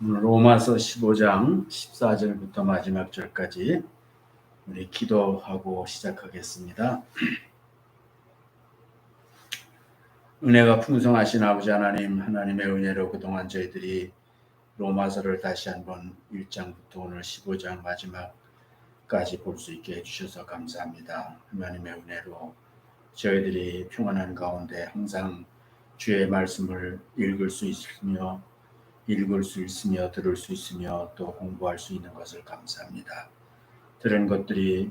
로마서 15장 14절부터 마지막 절까지 우리 기도하고 시작하겠습니다. 은혜가 풍성하신 아버지 하나님, 하나님의 은혜로 그동안 저희들이 로마서를 다시 한번 1장부터 오늘 15장 마지막까지 볼 수 있게 해주셔서 감사합니다. 하나님의 은혜로 저희들이 평안한 가운데 항상 주의 말씀을 읽을 수 있으며 들을 수 있으며 또 공부할 수 있는 것을 감사합니다. 들은 것들이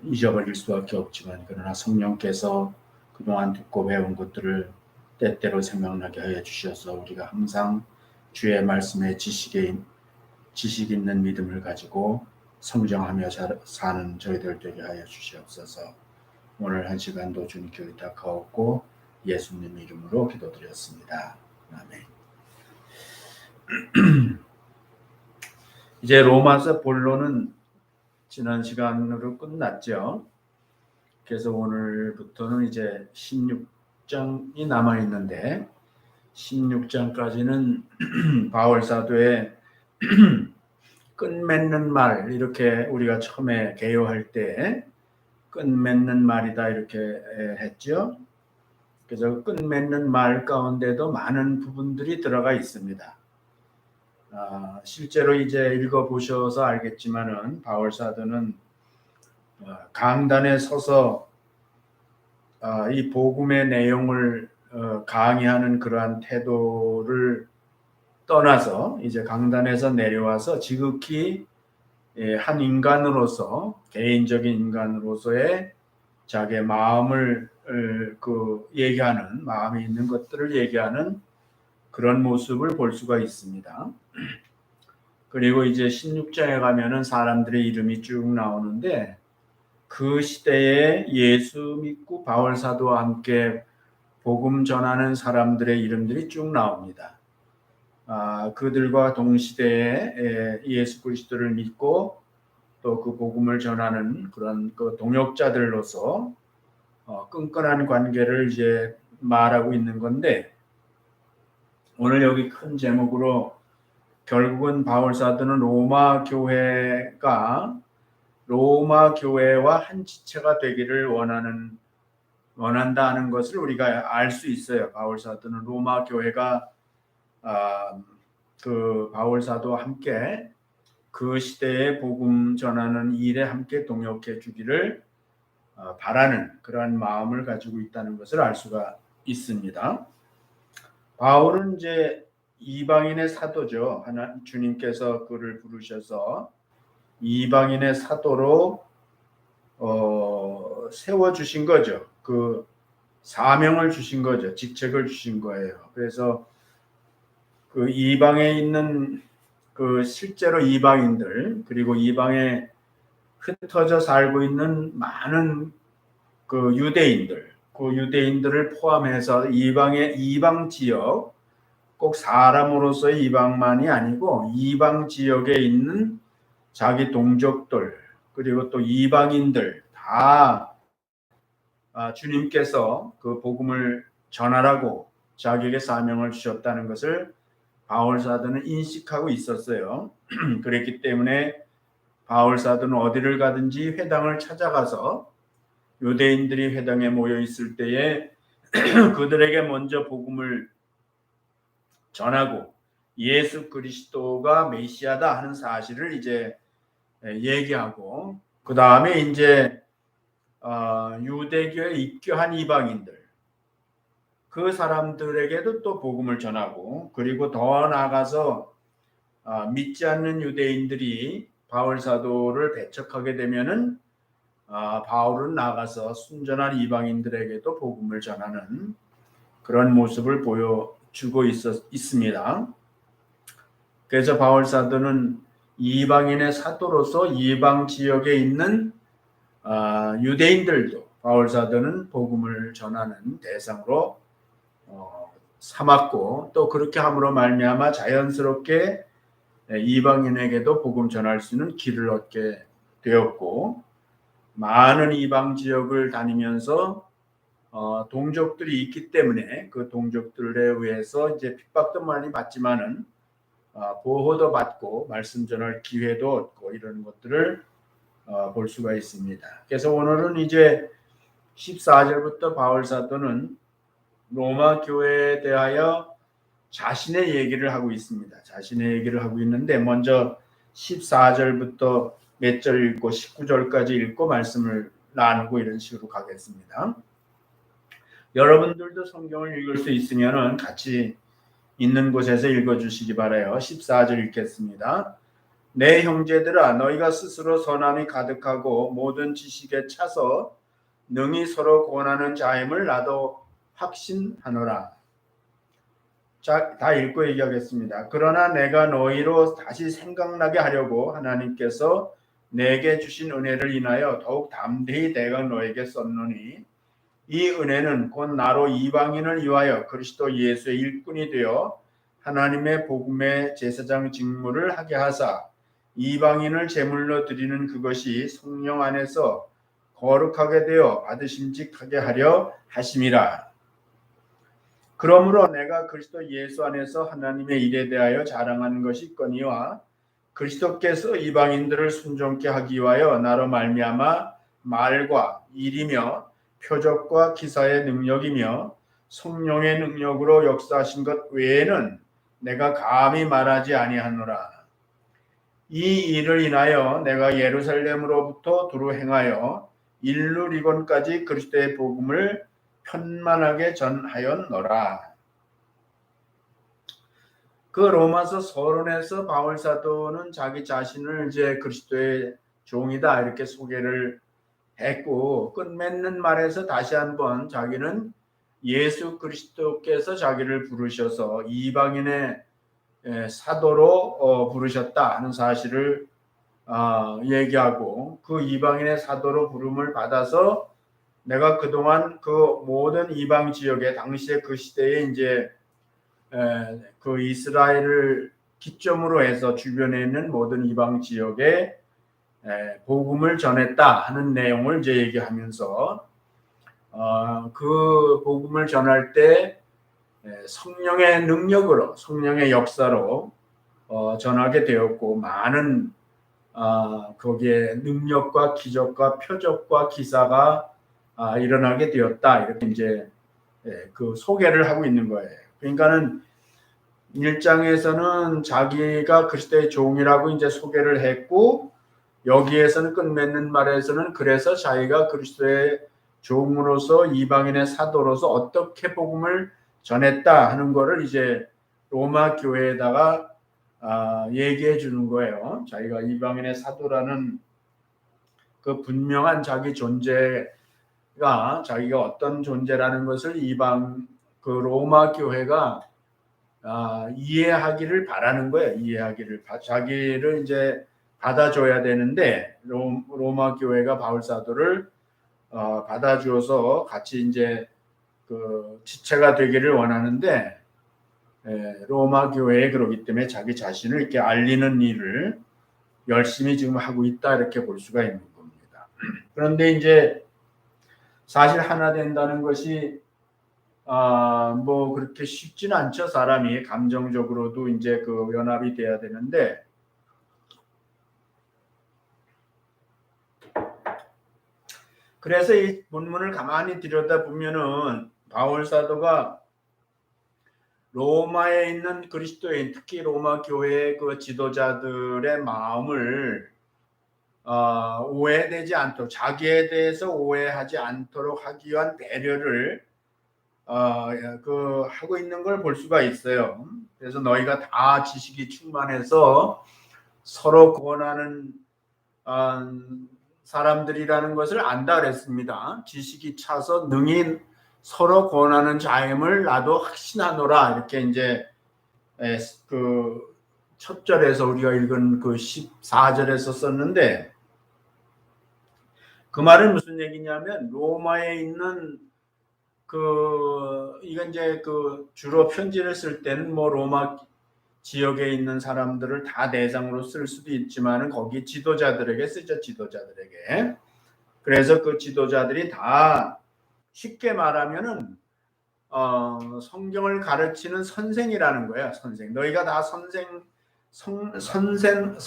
잊어버릴 수밖에 없지만 그러나 성령께서 그동안 듣고 배운 것들을 때때로 생각나게 하여 주셔서 우리가 항상 주의 말씀에 지식 있는 믿음을 가지고 성장하며 사는 저희들 되게 하여 주시옵소서. 오늘 한 시간도 주님께 의탁하옵고 예수님 이름으로 기도드렸습니다. 아멘. 이제 로마서 본론은 지난 시간으로 끝났죠. 그래서 오늘부터는 이제 16장이 남아 있는데 16장까지는 바울 사도의 끝맺는 말, 이렇게 우리가 처음에 개요할 때 끝맺는 말이다 이렇게 했죠. 그래서 끝맺는 말 가운데도 많은 부분들이 들어가 있습니다. 실제로 이제 읽어보셔서 알겠지만은 바울 사도는 강단에 서서 이 복음의 내용을 강의하는 그러한 태도를 떠나서 이제 강단에서 내려와서 지극히 한 인간으로서, 개인적인 인간으로서의 자기의 마음을 얘기하는, 마음이 있는 것들을 얘기하는 그런 모습을 볼 수가 있습니다. 그리고 이제 16장에 가면은 사람들의 이름이 쭉 나오는데 그 시대에 예수 믿고 바울 사도와 함께 복음 전하는 사람들의 이름들이 쭉 나옵니다. 그들과 동시대에 예수 그리스도를 믿고 또 그 복음을 전하는 그런 그 동역자들로서 끈끈한 관계를 이제 말하고 있는 건데, 오늘 여기 큰 제목으로 결국은 바울 사도는 로마 교회와 한 지체가 되기를 원한다는 것을 우리가 알 수 있어요. 바울 사도는 로마 교회가 그 바울 사도와 함께 그 시대에 복음 전하는 일에 함께 동역해 주기를 바라는 그러한 마음을 가지고 있다는 것을 알 수가 있습니다. 바울은 이제 이방인의 사도죠. 주님께서 그를 부르셔서 이방인의 사도로 세워주신 거죠. 그 사명을 주신 거죠. 직책을 주신 거예요. 그래서 그 이방에 있는 그 실제로 이방인들, 그리고 이방에 흩어져 살고 있는 많은 그 유대인들을 포함해서 이방 지역, 꼭 사람으로서의 이방만이 아니고 이방 지역에 있는 자기 동족들, 그리고 또 이방인들 다 주님께서 그 복음을 전하라고 자기에게 사명을 주셨다는 것을 바울 사도는 인식하고 있었어요. 그랬기 때문에 바울 사도는 어디를 가든지 회당을 찾아가서 유대인들이 회당에 모여 있을 때에 그들에게 먼저 복음을 전하고 예수 그리스도가 메시아다 하는 사실을 이제 얘기하고, 그 다음에 이제 유대교에 입교한 이방인들, 그 사람들에게도 또 복음을 전하고, 그리고 더 나아가서 믿지 않는 유대인들이 바울 사도를 배척하게 되면은 바울은 나가서 순전한 이방인들에게도 복음을 전하는 그런 모습을 보여주고 있습니다. 그래서 바울 사도는 이방인의 사도로서 이방 지역에 있는 유대인들도 바울 사도는 복음을 전하는 대상으로 삼았고, 또 그렇게 함으로 말미암아 자연스럽게 이방인에게도 복음 전할 수 있는 길을 얻게 되었고, 많은 이방 지역을 다니면서 동족들이 있기 때문에 그 동족들에 의해서 이제 핍박도 많이 받지만은 보호도 받고 말씀 전할 기회도 얻고 이런 것들을 볼 수가 있습니다. 그래서 오늘은 이제 14절부터 바울 사도는 로마 교회에 대하여 자신의 얘기를 하고 있습니다. 자신의 얘기를 하고 있는데 먼저 14절부터 몇 절 읽고 19절까지 읽고 말씀을 나누고 이런 식으로 가겠습니다. 여러분들도 성경을 읽을 수 있으면 같이 있는 곳에서 읽어주시기 바라요. 14절 읽겠습니다. 내 형제들아 너희가 스스로 선함이 가득하고 모든 지식에 차서 능히 서로 권하는 자임을 나도 확신하노라. 자, 다 읽고 얘기하겠습니다. 그러나 내가 너희로 다시 생각나게 하려고 하나님께서 내게 주신 은혜를 인하여 더욱 담대히 내가 너에게 썼노니 이 은혜는 곧 나로 이방인을 위하여 그리스도 예수의 일꾼이 되어 하나님의 복음의 제사장 직무를 하게 하사 이방인을 제물로 드리는 그것이 성령 안에서 거룩하게 되어 받으심직하게 하려 하심이라. 그러므로 내가 그리스도 예수 안에서 하나님의 일에 대하여 자랑하는 것이 있거니와 그리스도께서 이방인들을 순종케 하기 위하여 나로 말미암아 말과 일이며 표적과 기사의 능력이며 성령의 능력으로 역사하신 것 외에는 내가 감히 말하지 아니하노라. 이 일을 인하여 내가 예루살렘으로부터 두루 행하여 일루리곤까지 그리스도의 복음을 편만하게 전하였노라. 그 로마서 서론에서 바울 사도는 자기 자신을 이제 그리스도의 종이다 이렇게 소개를 했고 끝맺는 말에서 다시 한번 자기는 예수 그리스도께서 자기를 부르셔서 이방인의 사도로 부르셨다 하는 사실을 얘기하고 그 이방인의 사도로 부름을 받아서 내가 그동안 그 모든 이방 지역에 당시에 그 시대에 이제 그 이스라엘을 기점으로 해서 주변에 있는 모든 이방 지역에 복음을 전했다 하는 내용을 이제 얘기하면서 그 복음을 전할 때 성령의 능력으로 성령의 역사로 전하게 되었고 많은 거기에 능력과 기적과 표적과 기사가 일어나게 되었다 이렇게 이제 그 소개를 하고 있는 거예요. 그러니까는 1장에서는 자기가 그리스도의 종이라고 이제 소개를 했고 여기에서는 끝맺는 말에서는 그래서 자기가 그리스도의 종으로서 이방인의 사도로서 어떻게 복음을 전했다 하는 거를 이제 로마 교회에다가 얘기해 주는 거예요. 자기가 이방인의 사도라는 그 분명한 자기 존재가 자기가 어떤 존재라는 것을 이방 그 로마 교회가 이해하기를 바라는 거예요. 이해하기를 자기를 이제 받아줘야 되는데 로마 교회가 바울 사도를 받아주어서 같이 이제 그 지체가 되기를 원하는데 로마 교회에 그러기 때문에 자기 자신을 이렇게 알리는 일을 열심히 지금 하고 있다 이렇게 볼 수가 있는 겁니다. 그런데 이제 사실 하나 된다는 것이 뭐 그렇게 쉽지는 않죠. 사람이 감정적으로도 이제 그 연합이 돼야 되는데 그래서 이 본문을 가만히 들여다보면은 바울 사도가 로마에 있는 그리스도인 특히 로마 교회의 그 지도자들의 마음을 오해되지 않도록 자기에 대해서 오해하지 않도록 하기 위한 배려를 그 하고 있는 걸 볼 수가 있어요. 그래서 너희가 다 지식이 충만해서 서로 구원하는 사람들이라는 것을 안다 그랬습니다. 지식이 차서 능히 서로 권하는 자임을 나도 확신하노라 이렇게 이제 그 첫 절에서 우리가 읽은 그 14절에서 썼는데 그 말은 무슨 얘기냐면 로마에 있는 그 이건 이제 그 주로 편지를 쓸 때는 뭐 로마 지역에 있는 사람들을 다 대상으로 쓸 수도 있지만은 거기 지도자들에게 쓰죠. 지도자들에게. 그래서 그 지도자들이 다 쉽게 말하면은 성경을 가르치는 선생이라는 거예요. 선생. 너희가 다 선생된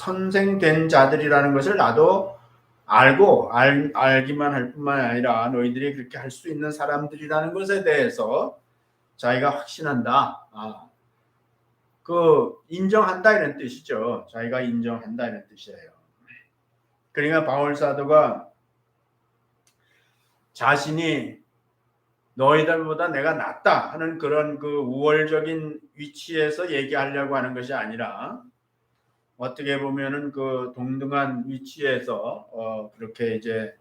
자들이라는 것을 나도 알기만 할 뿐만 아니라 너희들이 그렇게 할 수 있는 사람들이라는 것에 대해서 자기가 확신한다. 그 인정한다 이런 뜻이죠. 자기가 인정한다 이런 뜻이에요. 그러니까 바울 사도가 자신이 너희들보다 내가 낫다 하는 그런 그 우월적인 위치에서 얘기하려고 하는 것이 아니라 어떻게 보면은 그 동등한 위치에서 그렇게 이제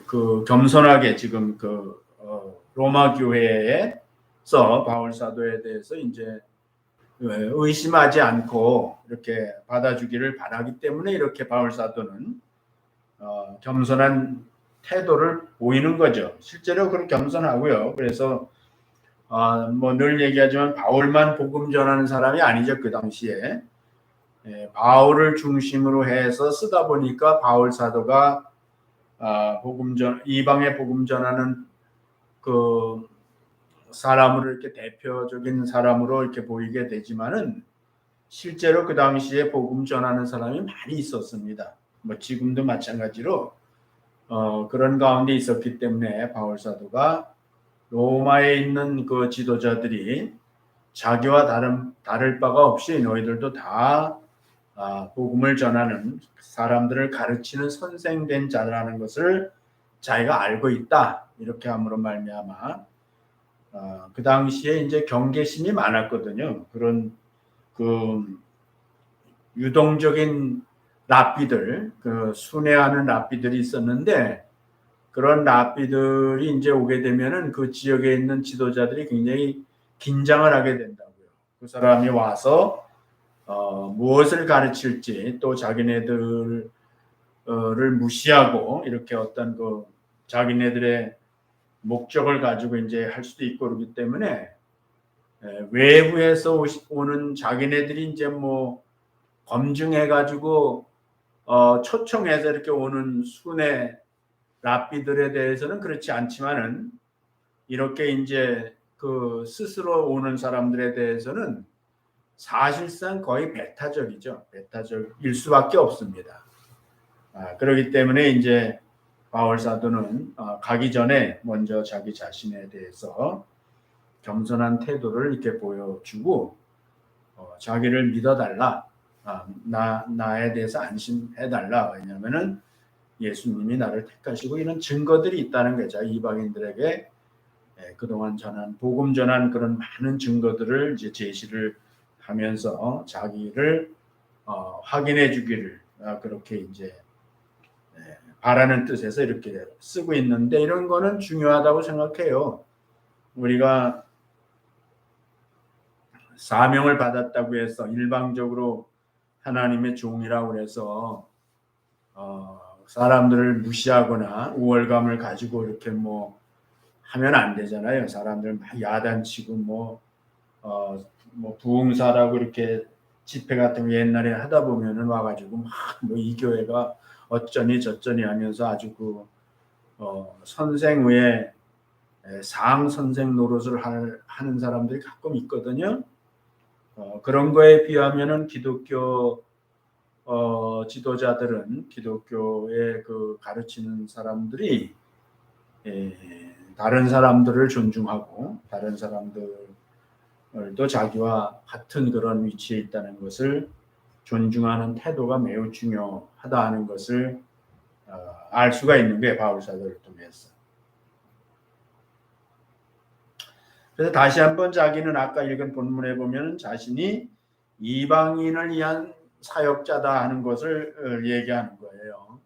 그 겸손하게 지금 그 로마 교회에서 바울 사도에 대해서 이제 의심하지 않고 이렇게 받아주기를 바라기 때문에 이렇게 바울 사도는 겸손한 태도를 보이는 거죠. 실제로 그렇게 겸손하고요. 그래서 뭐 늘 얘기하지만 바울만 복음 전하는 사람이 아니죠. 그 당시에 바울을 중심으로 해서 쓰다 보니까 바울 사도가 이방의 복음 전하는 그 사람으로 이렇게 대표적인 사람으로 이렇게 보이게 되지만은 실제로 그 당시에 복음 전하는 사람이 많이 있었습니다. 뭐 지금도 마찬가지로 그런 가운데 있었기 때문에 바울 사도가 로마에 있는 그 지도자들이 자기와 다를 바가 없이 너희들도 다 복음을 전하는 사람들을 가르치는 선생된 자라는 것을 자기가 알고 있다. 이렇게 함으로 말미암아 그 당시에 이제 경계심이 많았거든요. 그런 그 유동적인 랍비들, 그 순회하는 랍비들이 있었는데 그런 랍비들이 이제 오게 되면은 그 지역에 있는 지도자들이 굉장히 긴장을 하게 된다고요. 그 사람이 와서 무엇을 가르칠지 또 자기네들을 무시하고 이렇게 어떤 그 자기네들의 목적을 가지고 이제 할 수도 있고 그렇기 때문에 외부에서 오는 자기네들이 이제 뭐 검증해가지고 초청해서 이렇게 오는 순회 랍비들에 대해서는 그렇지 않지만은 이렇게 이제 그 스스로 오는 사람들에 대해서는 사실상 거의 배타적이죠. 배타적일 수밖에 없습니다. 그렇기 때문에 이제 바울 사도는 가기 전에 먼저 자기 자신에 대해서 겸손한 태도를 이렇게 보여주고 자기를 믿어달라. 나에 대해서 안심해달라. 왜냐하면은 예수님이 나를 택하시고 이런 증거들이 있다는 거죠. 이방인들에게 그동안 복음 전한 그런 많은 증거들을 이제 제시를 하면서 자기를 확인해 주기를 그렇게 이제 바라는 뜻에서 이렇게 쓰고 있는데 이런 거는 중요하다고 생각해요. 우리가 사명을 받았다고 해서 일방적으로 하나님의 종이라고 해서 사람들을 무시하거나 우월감을 가지고 이렇게 뭐 하면 안 되잖아요. 사람들 막 야단치고 뭐 부흥사라고 이렇게 집회 같은 거 옛날에 하다 보면은 와가지고 막 뭐 이 교회가 어쩌니 저쩌니 하면서 아주 그 선생 외에 상 선생 노릇을 하는 사람들이 가끔 있거든요. 그런 거에 비하면은 기독교 지도자들은 기독교의 그 가르치는 사람들이 다른 사람들을 존중하고 다른 사람들도 자기와 같은 그런 위치에 있다는 것을 존중하는 태도가 매우 중요하다 하는 것을 알 수가 있는 게 바울 사도를 통해서. 그래서 다시 한번 자기는 아까 읽은 본문에 보면 자신이 이방인을 위한 사역자다 하는 것을 얘기하는 거예요.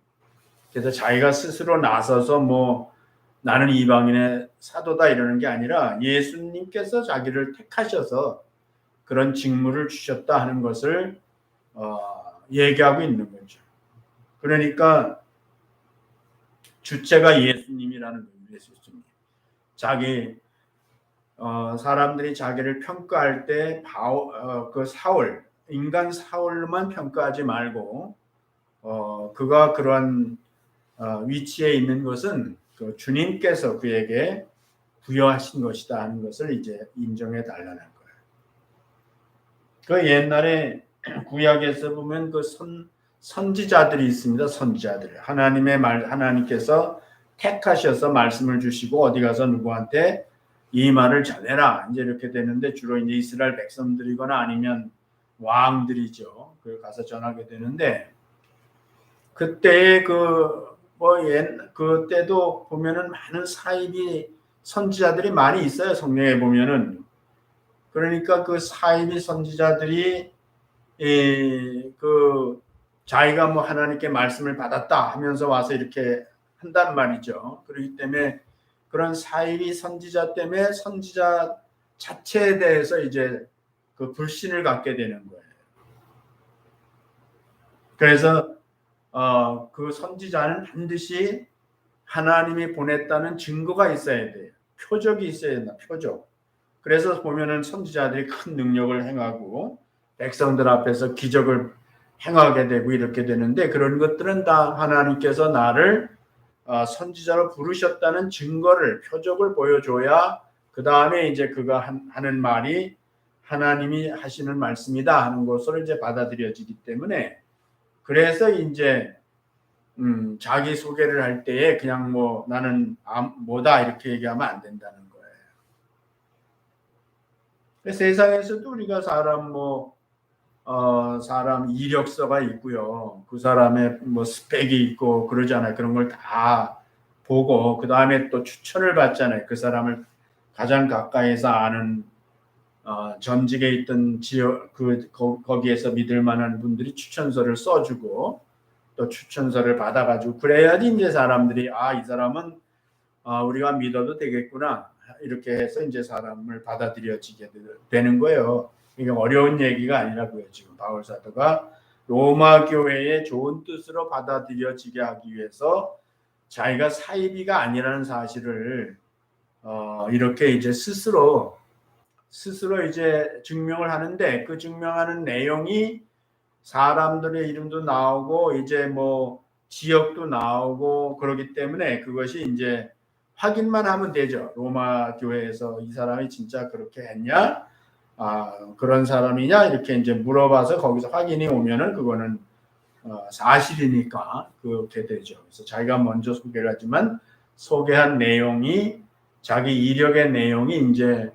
그래서 자기가 스스로 나서서 뭐 나는 이방인의 사도다 이러는 게 아니라 예수님께서 자기를 택하셔서 그런 직무를 주셨다 하는 것을 얘기하고 있는 거죠. 그러니까 주체가 예수님이라는 거예요. 예수님. 자기 사람들이 자기를 평가할 때 그 사울 인간 사울만 평가하지 말고 그가 그런 위치에 있는 것은 그 주님께서 그에게 부여하신 것이다 하는 것을 이제 인정해 달라는 거예요. 그 옛날에 구약에서 보면 그 선지자들이 있습니다. 선지자들. 하나님의 말, 하나님께서 택하셔서 말씀을 주시고 어디 가서 누구한테 이 말을 전해라. 이제 이렇게 되는데 주로 이제 이스라엘 백성들이거나 아니면 왕들이죠. 그 가서 전하게 되는데 그때의 그때도 보면은 많은 사입이 선지자들이 많이 있어요. 성경에 보면은. 그러니까 그 사입이 선지자들이 자기가 뭐 하나님께 말씀을 받았다 하면서 와서 이렇게 한단 말이죠. 그렇기 때문에 그런 사입이 선지자 때문에 선지자 자체에 대해서 이제 그 불신을 갖게 되는 거예요. 그래서 그 선지자는 반드시 하나님이 보냈다는 증거가 있어야 돼요. 표적이 있어야 된다. 표적. 그래서 보면은 선지자들이 큰 능력을 행하고 백성들 앞에서 기적을 행하게 되고 이렇게 되는데 그런 것들은 다 하나님께서 나를 선지자로 부르셨다는 증거를 표적을 보여줘야 그 다음에 이제 그가 하는 말이 하나님이 하시는 말씀이다 하는 것으로 이제 받아들여지기 때문에 그래서 이제 자기 소개를 할 때에 그냥 뭐 나는 뭐다 이렇게 얘기하면 안 된다는 거예요. 세상에서도 우리가 사람 이력서가 있고요. 그 사람의 뭐 스펙이 있고 그러잖아요. 그런 걸 다 보고 그 다음에 또 추천을 받잖아요. 그 사람을 가장 가까이서 아는 전직에 있던 지역 거기에서 믿을 만한 분들이 추천서를 써주고 또 추천서를 받아가지고 그래야지 이제 사람들이 이 사람은 우리가 믿어도 되겠구나 이렇게 해서 이제 사람을 받아들여지게 되는 거예요. 이게 어려운 얘기가 아니라고요. 지금 바울 사도가 로마 교회의 좋은 뜻으로 받아들여지게 하기 위해서 자기가 사이비가 아니라는 사실을 이렇게 이제 스스로 이제 증명을 하는데 그 증명하는 내용이 사람들의 이름도 나오고 이제 뭐 지역도 나오고 그러기 때문에 그것이 이제 확인만 하면 되죠. 로마 교회에서 이 사람이 진짜 그렇게 했냐? 그런 사람이냐? 이렇게 이제 물어봐서 거기서 확인이 오면은 그거는 사실이니까 그렇게 되죠. 그래서 자기가 먼저 소개를 하지만 소개한 내용이 자기 이력의 내용이 이제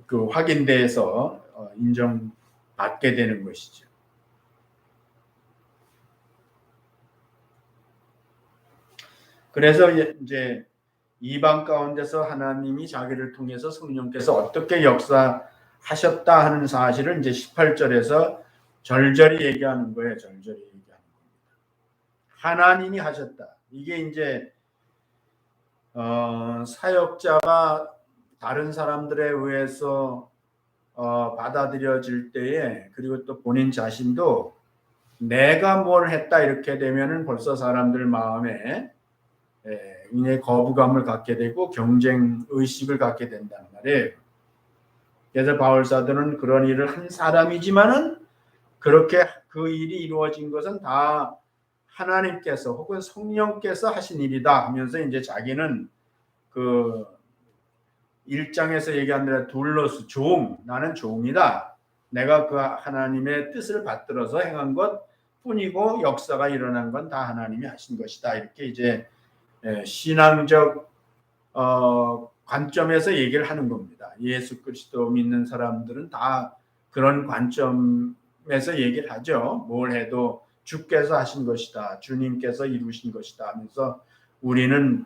그 확인돼서 인정받게 되는 것이죠. 그래서 이제 이방 가운데서 하나님이 자기를 통해서 성령께서 어떻게 역사하셨다 하는 사실을 이제 18절에서 절절히 얘기하는 거예요. 절절히 얘기하는 겁니다. 하나님이 하셨다. 이게 이제 사역자가 다른 사람들에 의해서 받아들여질 때에 그리고 또 본인 자신도 내가 뭘 했다 이렇게 되면은 벌써 사람들 마음에 굉장히 거부감을 갖게 되고 경쟁 의식을 갖게 된단 말이에요. 그래서 바울 사도는 그런 일을 한 사람이지만은 그렇게 그 일이 이루어진 것은 다 하나님께서 혹은 성령께서 하신 일이다 하면서 이제 자기는 그 1장에서 얘기한 대로 둘러스 나는 종이다. 내가 그 하나님의 뜻을 받들어서 행한 것 뿐이고 역사가 일어난 건 다 하나님이 하신 것이다. 이렇게 이제 신앙적 관점에서 얘기를 하는 겁니다. 예수 그리스도 믿는 사람들은 다 그런 관점에서 얘기를 하죠. 뭘 해도 주께서 하신 것이다. 주님께서 이루신 것이다 하면서 우리는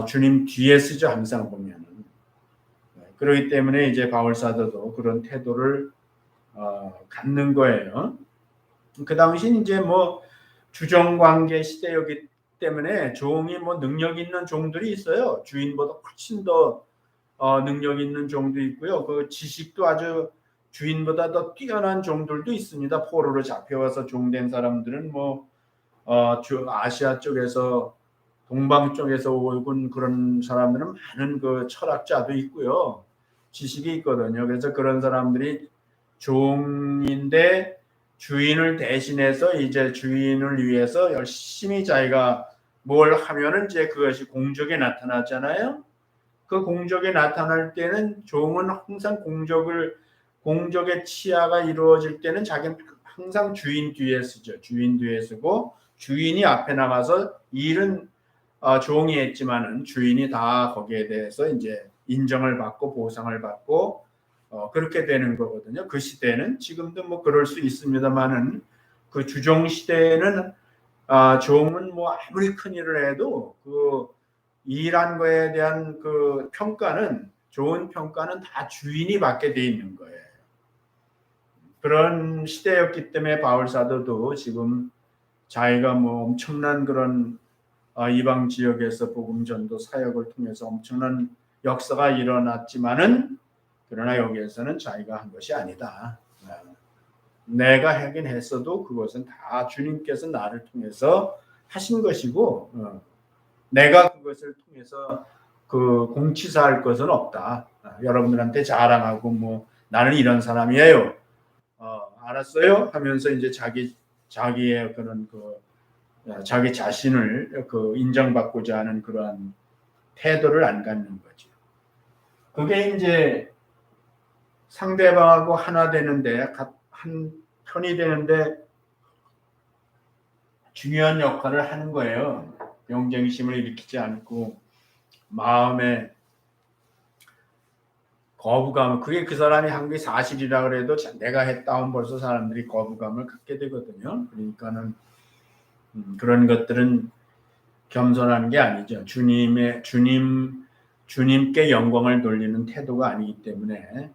주님 뒤에 쓰죠. 항상 보면은. 그렇기 때문에 이제 바울 사도도 그런 태도를 갖는 거예요. 그 당시 이제 뭐 주정관계 시대였기 때문에 종이 뭐 능력 있는 종들이 있어요. 주인보다 훨씬 더 능력 있는 종도 있고요. 그 지식도 아주 주인보다 더 뛰어난 종들도 있습니다. 포로로 잡혀와서 종된 사람들은 뭐 아시아 쪽에서 동방 쪽에서 온 그런 사람들은 많은 그 철학자도 있고요. 지식이 있거든요. 그래서 그런 사람들이 종인데 주인을 대신해서 이제 주인을 위해서 열심히 자기가 뭘 하면은 이제 그것이 공적에 나타나잖아요. 그 공적에 나타날 때는 종은 항상 공적의 치하가 이루어질 때는 자기는 항상 주인 뒤에 서죠. 주인 뒤에 서고 주인이 앞에 나가서 일은 종이 했지만은 주인이 다 거기에 대해서 이제 인정을 받고 보상을 받고 그렇게 되는 거거든요. 그 시대는 지금도 뭐 그럴 수 있습니다만은 그 주종 시대에는 종은 뭐 아무리 큰 일을 해도 그 일한 거에 대한 그 평가는 좋은 평가는 다 주인이 받게 돼 있는 거예요. 그런 시대였기 때문에 바울 사도도 지금 자기가 뭐 엄청난 그런 이방 지역에서 복음 전도 사역을 통해서 엄청난 역사가 일어났지만은 그러나 여기에서는 자기가 한 것이 아니다. 내가 하긴 했어도 그것은 다 주님께서 나를 통해서 하신 것이고 내가 그것을 통해서 그 공치사할 것은 없다. 여러분들한테 자랑하고 뭐 나는 이런 사람이에요. 알았어요? 하면서 이제 자기의 그런 자기 자신을 그 인정받고자 하는 그러한 태도를 안 갖는 거죠. 그게 이제 상대방하고 하나 되는데 한 편이 되는데 중요한 역할을 하는 거예요. 경쟁심을 일으키지 않고 마음에 거부감, 그게 그 사람이 한 게 사실이라 그래도 내가 했다 하면 벌써 사람들이 거부감을 갖게 되거든요. 그러니까는 그런 것들은 겸손한 게 아니죠. 주님께 영광을 돌리는 태도가 아니기 때문에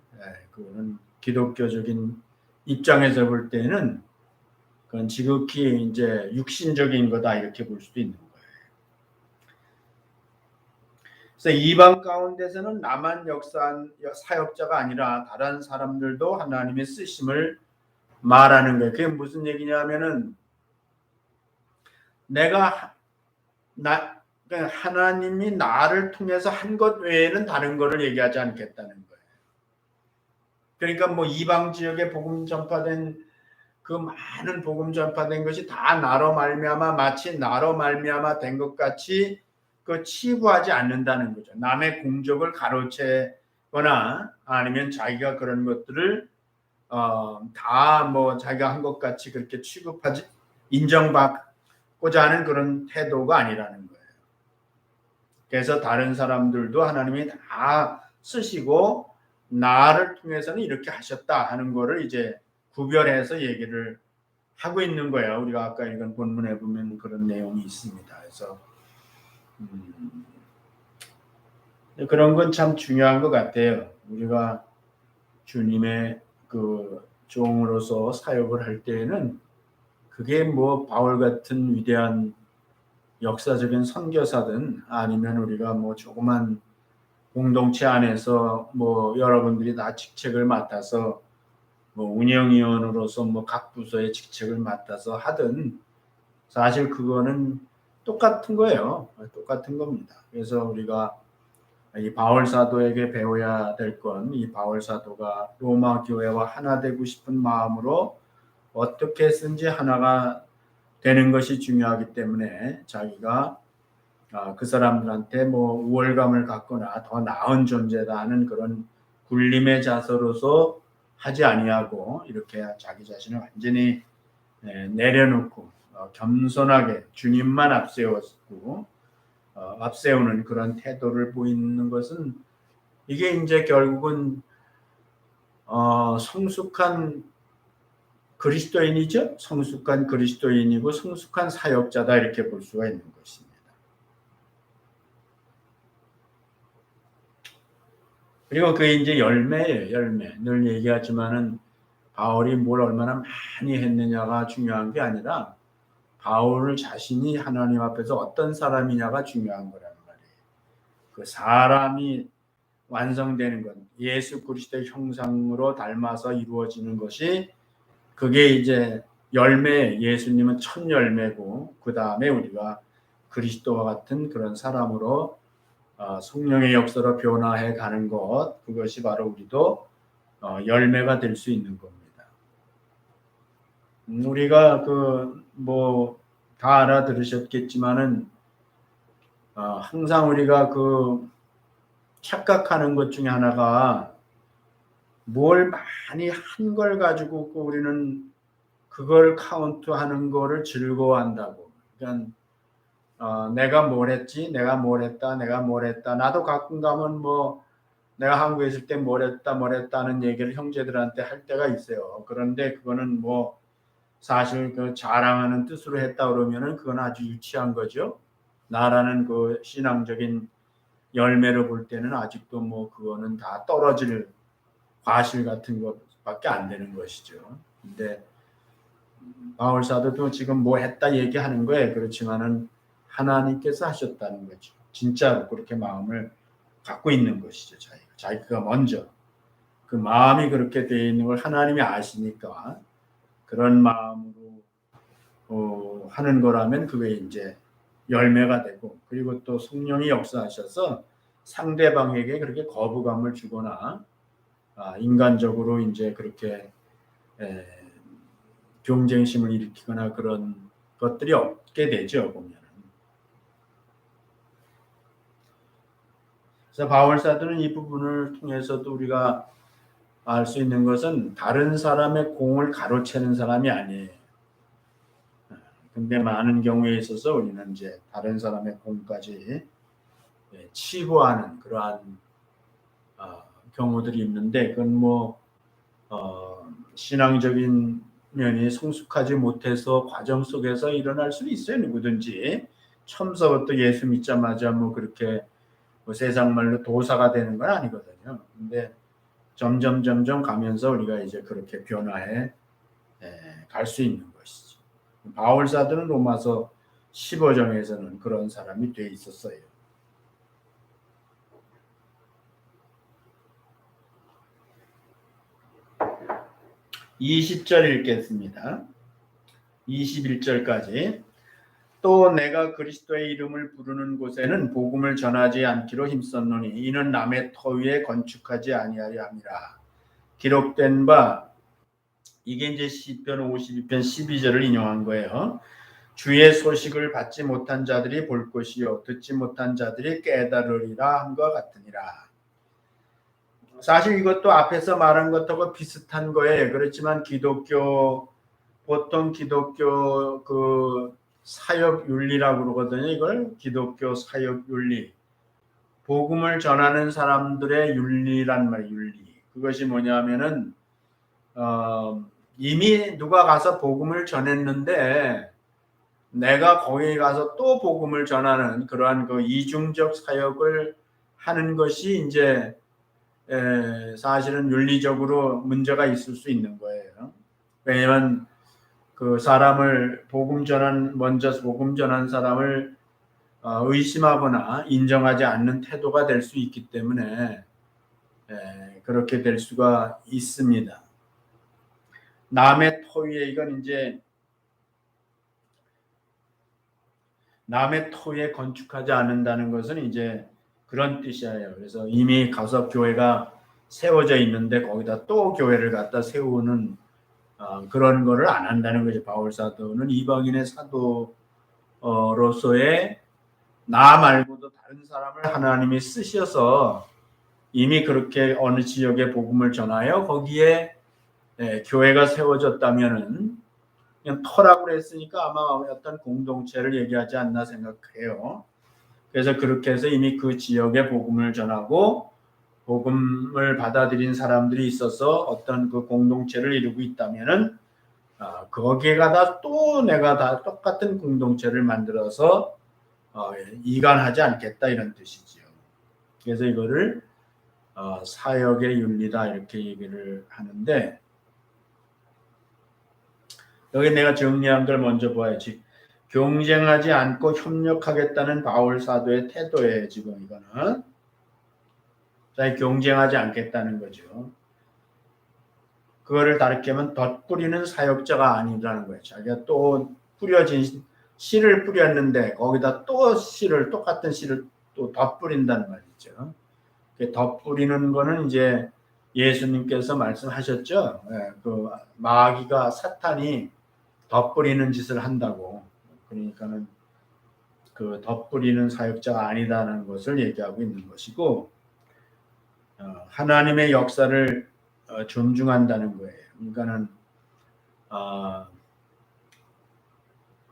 그거는 기독교적인 입장에서 볼 때는 그건 지극히 이제 육신적인 거다 이렇게 볼 수도 있는 거예요. 그래서 이방 가운데서는 나만 사역자가 아니라 다른 사람들도 하나님의 쓰심을 말하는 거예요. 그게 무슨 얘기냐면은 하나님이 나를 통해서 한 것 외에는 다른 것을 얘기하지 않겠다는 거예요. 그러니까 뭐 이방 지역에 복음 전파된 그 많은 복음 전파된 것이 다 나로 말미암아 마치 나로 말미암아 된 것 같이 그 치부하지 않는다는 거죠. 남의 공적을 가로채거나 아니면 자기가 그런 것들을 다 뭐 자기가 한 것 같이 그렇게 취급하지 인정받고자 하는 그런 태도가 아니라는 거예요. 그래서 다른 사람들도 하나님이 다 쓰시고 나를 통해서는 이렇게 하셨다 하는 거를 이제 구별해서 얘기를 하고 있는 거예요. 우리가 아까 읽은 본문에 보면 그런 내용이 있습니다. 그래서 그런 건 참 중요한 것 같아요. 우리가 주님의 그 종으로서 사역을 할 때에는 그게 뭐 바울 같은 위대한 역사적인 선교사든 아니면 우리가 뭐 조그만 공동체 안에서 뭐 여러분들이 다 직책을 맡아서 뭐 운영위원으로서 뭐 각 부서의 직책을 맡아서 하든 사실 그거는 똑같은 거예요. 똑같은 겁니다. 그래서 우리가 이 바울 사도에게 배워야 될 건 이 바울 사도가 로마 교회와 하나 되고 싶은 마음으로 어떻게 해서든지 하나가 되는 것이 중요하기 때문에 자기가 그 사람들한테 뭐 우월감을 갖거나 더 나은 존재다 하는 그런 굴림의 자세로서 하지 아니하고 이렇게 자기 자신을 완전히 내려놓고 겸손하게 주님만 앞세우는 그런 태도를 보이는 것은 이게 이제 결국은 성숙한 그리스도인이죠. 성숙한 그리스도인이고 성숙한 사역자다 이렇게 볼 수가 있는 것입니다. 그리고 그게 이제 열매예요. 열매. 늘 얘기하지만은 바울이 뭘 얼마나 많이 했느냐가 중요한 게 아니라 바울 자신이 하나님 앞에서 어떤 사람이냐가 중요한 거란 말이에요. 그 사람이 완성되는 것, 예수 그리스도의 형상으로 닮아서 이루어지는 것이 그게 이제 열매, 예수님은 첫 열매고 그 다음에 우리가 그리스도와 같은 그런 사람으로 성령의 역사로 변화해 가는 것, 그것이 바로 우리도 열매가 될 수 있는 겁니다. 우리가 뭐 다 알아들으셨겠지만은 항상 우리가 착각하는 것 중에 하나가 뭘 많이 한 걸 가지고 우리는 그걸 카운트하는 거를 즐거워한다고. 그러니까 내가 뭘 했지, 내가 뭘 했다, 내가 뭘 했다. 나도 가끔 가면 뭐 내가 한국에 있을 때 뭘 했다는 얘기를 형제들한테 할 때가 있어요. 그런데 그거는 뭐 사실 그 자랑하는 뜻으로 했다 그러면은 그건 아주 유치한 거죠. 나라는 그 신앙적인 열매로 볼 때는 아직도 뭐 그거는 다 떨어질 과실 같은 것밖에 안 되는 것이죠. 근데 바울 사도도 지금 뭐 했다 얘기하는 거예요. 그렇지만은 하나님께서 하셨다는 거죠. 진짜로 그렇게 마음을 갖고 있는 것이죠. 자기가 먼저 그 마음이 그렇게 되어 있는 걸 하나님이 아시니까 그런 마음으로 하는 거라면 그게 이제 열매가 되고, 그리고 또 성령이 역사하셔서 상대방에게 그렇게 거부감을 주거나 인간적으로 이제 그렇게 경쟁심을 일으키거나 그런 것들이 없게 되죠, 보면. 그래서 바울 사도는 이 부분을 통해서도 우리가 알 수 있는 것은 다른 사람의 공을 가로채는 사람이 아니에요. 근데 많은 경우에 있어서 우리는 이제 다른 사람의 공까지 치부하는 그러한 경우들이 있는데, 그건 뭐 신앙적인 면이 성숙하지 못해서 과정 속에서 일어날 수는 있어요. 누구든지 처음서부터 예수 믿자마자 뭐 그렇게 뭐 세상 말로 도사가 되는 건 아니거든요. 근데 점점 가면서 우리가 이제 그렇게 변화해 갈 수 있는 것이죠. 바울 사도는 로마서 15장에서는 그런 사람이 돼 있었어요. 20절 읽겠습니다. 21절까지. 또 내가 그리스도의 이름을 부르는 곳에는 복음을 전하지 않기로 힘썼노니 이는 남의 터 위에 건축하지 아니하려 함이라. 기록된 바, 이게 이제 시편 52편 12절을 인용한 거예요. 주의 소식을 받지 못한 자들이 볼 것이요 듣지 못한 자들이 깨달으리라 함과 같으니라. 사실 이것도 앞에서 말한 것하고 비슷한 거예요. 그렇지만 보통 기독교 그 사역 윤리라고 그러거든요. 이걸 기독교 사역 윤리, 복음을 전하는 사람들의 윤리란 말이에요. 윤리. 그것이 뭐냐면은 이미 누가 가서 복음을 전했는데 내가 거기 가서 또 복음을 전하는 그러한 그 이중적 사역을 하는 것이 이제 사실은 윤리적으로 문제가 있을 수 있는 거예요. 왜냐하면 그 사람을 먼저 복음 전한 사람을 의심하거나 인정하지 않는 태도가 될 수 있기 때문에 그렇게 될 수가 있습니다. 남의 토에, 이건 이제 남의 토에 건축하지 않는다는 것은 이제 그런 뜻이에요. 그래서 이미 가서 교회가 세워져 있는데 거기다 또 교회를 갖다 세우는 그런 거를 안 한다는 거죠. 바울 사도는 이방인의 사도로서의 나 말고도 다른 사람을 하나님이 쓰셔서 이미 그렇게 어느 지역에 복음을 전하여 거기에 교회가 세워졌다면은 그냥 터라고 그랬으니까 아마 어떤 공동체를 얘기하지 않나 생각해요. 그래서 그렇게 해서 이미 그 지역에 복음을 전하고 복음을 받아들인 사람들이 있어서 어떤 그 공동체를 이루고 있다면은 거기에 가다 또 내가 다 똑같은 공동체를 만들어서 이간하지 않겠다 이런 뜻이지요. 그래서 이거를 사역의 윤리다 이렇게 얘기를 하는데, 여기 내가 정리한 걸 먼저 봐야지. 경쟁하지 않고 협력하겠다는 바울 사도의 태도예요. 지금 이거는 경쟁하지 않겠다는 거죠. 그거를 다르게 하면 덧뿌리는 사역자가 아니라는 거예요. 자기가 또 뿌려진 씨를 뿌렸는데 거기다 또 똑같은 씨를 또 덧뿌린다는 말이죠. 덧뿌리는 거는 이제 예수님께서 말씀하셨죠. 그 마귀가 사탄이 덧뿌리는 짓을 한다고. 그러니까는 그 덧뿌리는 사역자가 아니다라는 것을 얘기하고 있는 것이고, 하나님의 역사를 존중한다는 거예요. 그러니까는 어,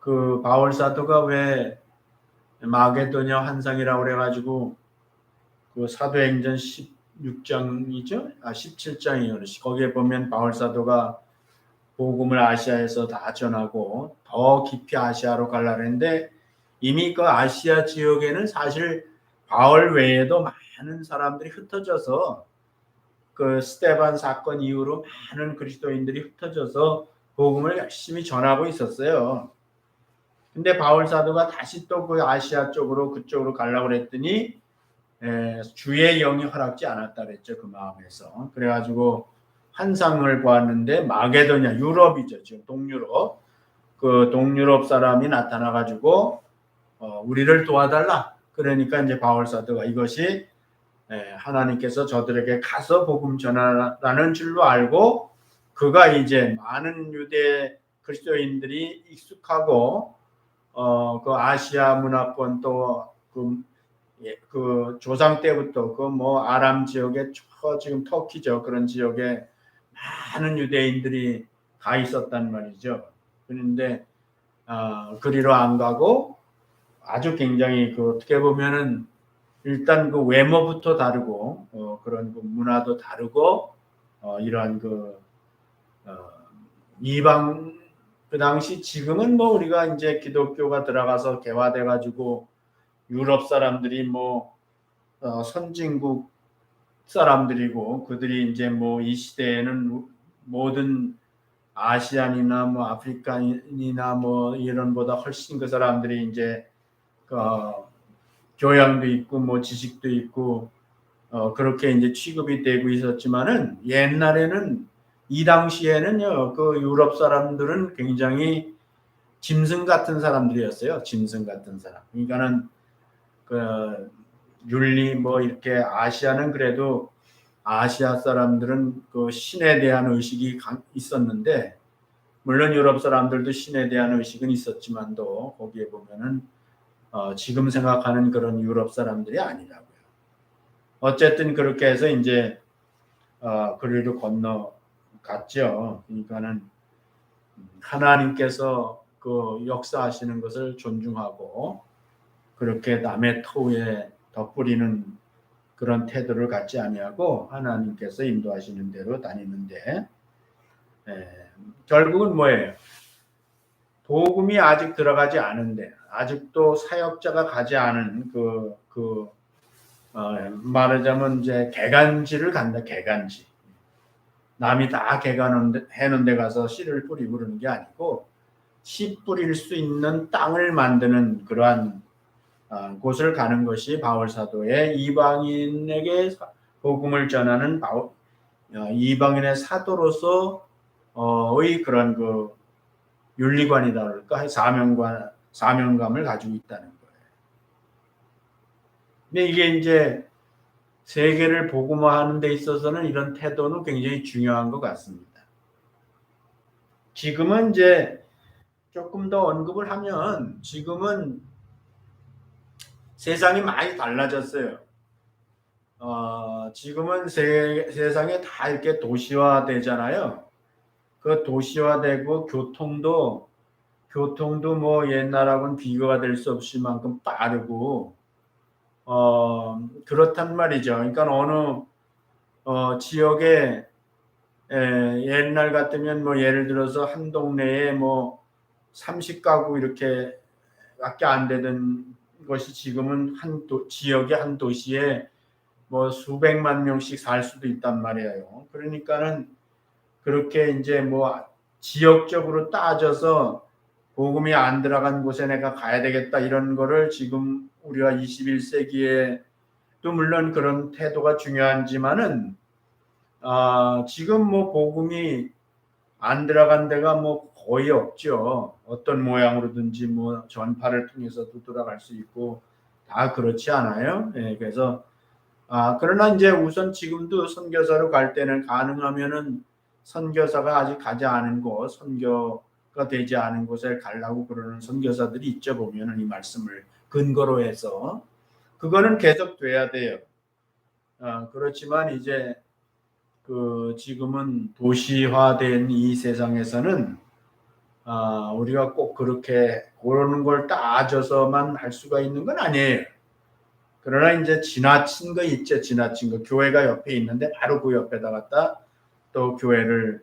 그 바울 사도가 왜 마게도냐 환상이라고 그래가지고 그 사도행전 16장이죠? 17장이요. 거기에 보면 바울 사도가 복음을 아시아에서 다 전하고 더 깊이 아시아로 가려고 했는데 이미 그 아시아 지역에는 사실 바울 외에도 많은 사람들이 흩어져서 그 스테반 사건 이후로 많은 그리스도인들이 흩어져서 복음을 열심히 전하고 있었어요. 근데 바울 사도가 다시 또 그 아시아 쪽으로 그쪽으로 가려고 그랬더니 주의 영이 허락지 않았다 그랬죠. 그 마음에서. 그래가지고 환상을 보았는데 마게도냐 유럽이죠. 지금 동유럽. 그 동유럽 사람이 나타나가지고 우리를 도와달라. 그러니까 이제 바울 사도가 이것이 하나님께서 저들에게 가서 복음 전하라는 줄로 알고 그가 이제 많은 유대 그리스도인들이 익숙하고 그 아시아 문화권 그 조상 때부터 그 뭐 아람 지역에 지금 터키죠. 그런 지역에 많은 유대인들이 가 있었단 말이죠. 그런데 그리로 안 가고 아주 굉장히 그 어떻게 보면은 일단 그 외모부터 다르고 그런 그 문화도 다르고 이러한 그 이방 그 당시 지금은 뭐 우리가 이제 기독교가 들어가서 개화돼 가지고 유럽 사람들이 뭐 선진국 사람들이고 그들이 이제 뭐 이 시대에는 모든 아시안이나 뭐 아프리칸이나 뭐 이런보다 훨씬 그 사람들이 이제 교양도 있고 뭐 지식도 있고 그렇게 이제 취급이 되고 있었지만은 옛날에는 이 당시에는요 그 유럽 사람들은 굉장히 짐승 같은 사람들이었어요. 짐승 같은 사람. 그러니까는 그 윤리 뭐 이렇게 아시아는 그래도 아시아 사람들은 그 신에 대한 의식이 있었는데 물론 유럽 사람들도 신에 대한 의식은 있었지만도 거기에 보면은 지금 생각하는 그런 유럽 사람들이 아니라고요. 어쨌든 그렇게 해서 이제 그리로 건너갔죠. 그러니까는 하나님께서 그 역사하시는 것을 존중하고 그렇게 남의 터에 덧뿌리는 그런 태도를 갖지 아니하고 하나님께서 인도하시는 대로 다니는데 결국은 뭐예요? 복음이 아직 들어가지 않은데 아직도 사역자가 가지 않은 말하자면 이제 개간지를 간다. 개간지. 남이 다 개간해놓은 데 가서 씨를 뿌리고 그러는 게 아니고 씨 뿌릴 수 있는 땅을 만드는 그러한 곳을 가는 것이 바울 사도의 이방인에게 복음을 전하는 이방인의 사도로서의 그런 그 윤리관이다 그럴까 사명감을 가지고 있다는 거예요. 근데 이게 이제 세계를 복음화하는 데 있어서는 이런 태도는 굉장히 중요한 것 같습니다. 지금은 이제 조금 더 언급을 하면 지금은 세상이 많이 달라졌어요. 지금은 세상에 다 이렇게 도시화되잖아요. 그 도시화되고 교통도 뭐 옛날하고는 비교가 될 수 없을 만큼 빠르고 그렇단 말이죠. 그러니까 어느 지역에 옛날 같으면 뭐 예를 들어서 한 동네에 뭐 30가구 이렇게 밖에 안 되던 것이 지금은 지역의 한 도시에 뭐 수백만 명씩 살 수도 있단 말이에요. 그러니까는 그렇게 이제 뭐 지역적으로 따져서 복음이 안 들어간 곳에 내가 가야 되겠다 이런 거를 지금 우리가 21세기에 또 물론 그런 태도가 중요하지만은 지금 뭐 복음이 안 들어간 데가 뭐 거의 없죠. 어떤 모양으로든지 뭐 전파를 통해서도 들어갈 수 있고 다 그렇지 않아요. 그래서 그러나 이제 우선 지금도 선교사로 갈 때는 가능하면은 선교사가 아직 가지 않은 곳, 선교가 되지 않은 곳에 가려고 그러는 선교사들이 있죠. 보면은 이 말씀을 근거로 해서 그거는 계속 돼야 돼요. 그렇지만 이제 지금은 도시화된 이 세상에서는 우리가 꼭 그렇게 그러는 걸 따져서만 할 수가 있는 건 아니에요. 그러나 이제 지나친 거 있죠. 지나친 거. 교회가 옆에 있는데 바로 그 옆에다 갖다 또 교회를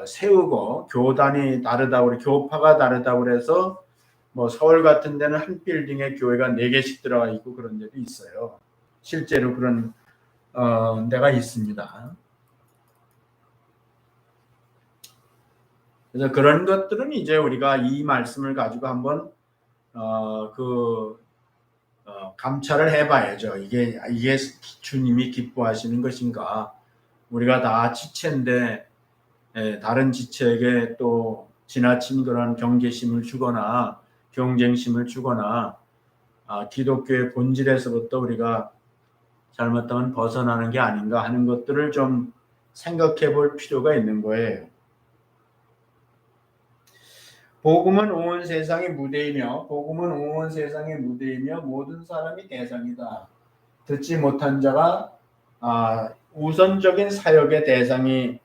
세우고, 교단이 다르다, 우리 교파가 다르다 그래서 뭐 서울 같은 데는 한 빌딩에 교회가 4개씩 들어가 있고 그런 데도 있어요. 실제로 그런 데가 있습니다. 그래서 그런 것들은 이제 우리가 이 말씀을 가지고 한번 감찰을 해봐야죠. 이게 주님이 기뻐하시는 것인가? 우리가 다 지체인데 다른 지체에게 또 지나친 그런 경계심을 주거나 경쟁심을 주거나 기독교의 본질에서부터 우리가 잘못하면 벗어나는 게 아닌가 하는 것들을 좀 생각해 볼 필요가 있는 거예요. 복음은 온 세상의 무대이며 모든 사람이 대상이다. 듣지 못한 자가 우선적인 사역의 대상이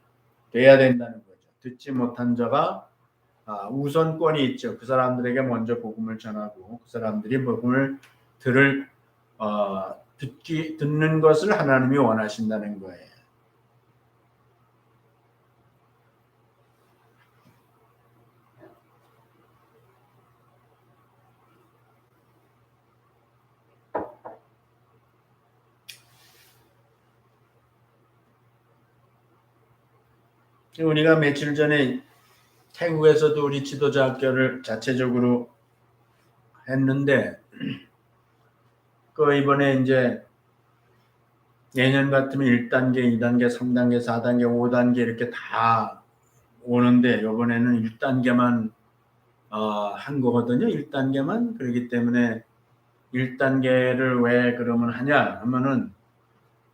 돼야 된다는 거죠. 듣지 못한 자가 우선권이 있죠. 그 사람들에게 먼저 복음을 전하고 그 사람들이 복음을 듣는 것을 하나님이 원하신다는 거예요. 우리가 며칠 전에 태국에서도 우리 지도자 학교를 자체적으로 했는데 이번에 이제 내년 같으면 1단계, 2단계, 3단계, 4단계, 5단계 이렇게 다 오는데 이번에는 1단계만 한 거거든요. 1단계만. 그렇기 때문에 1단계를 왜 그러면 하냐 하면은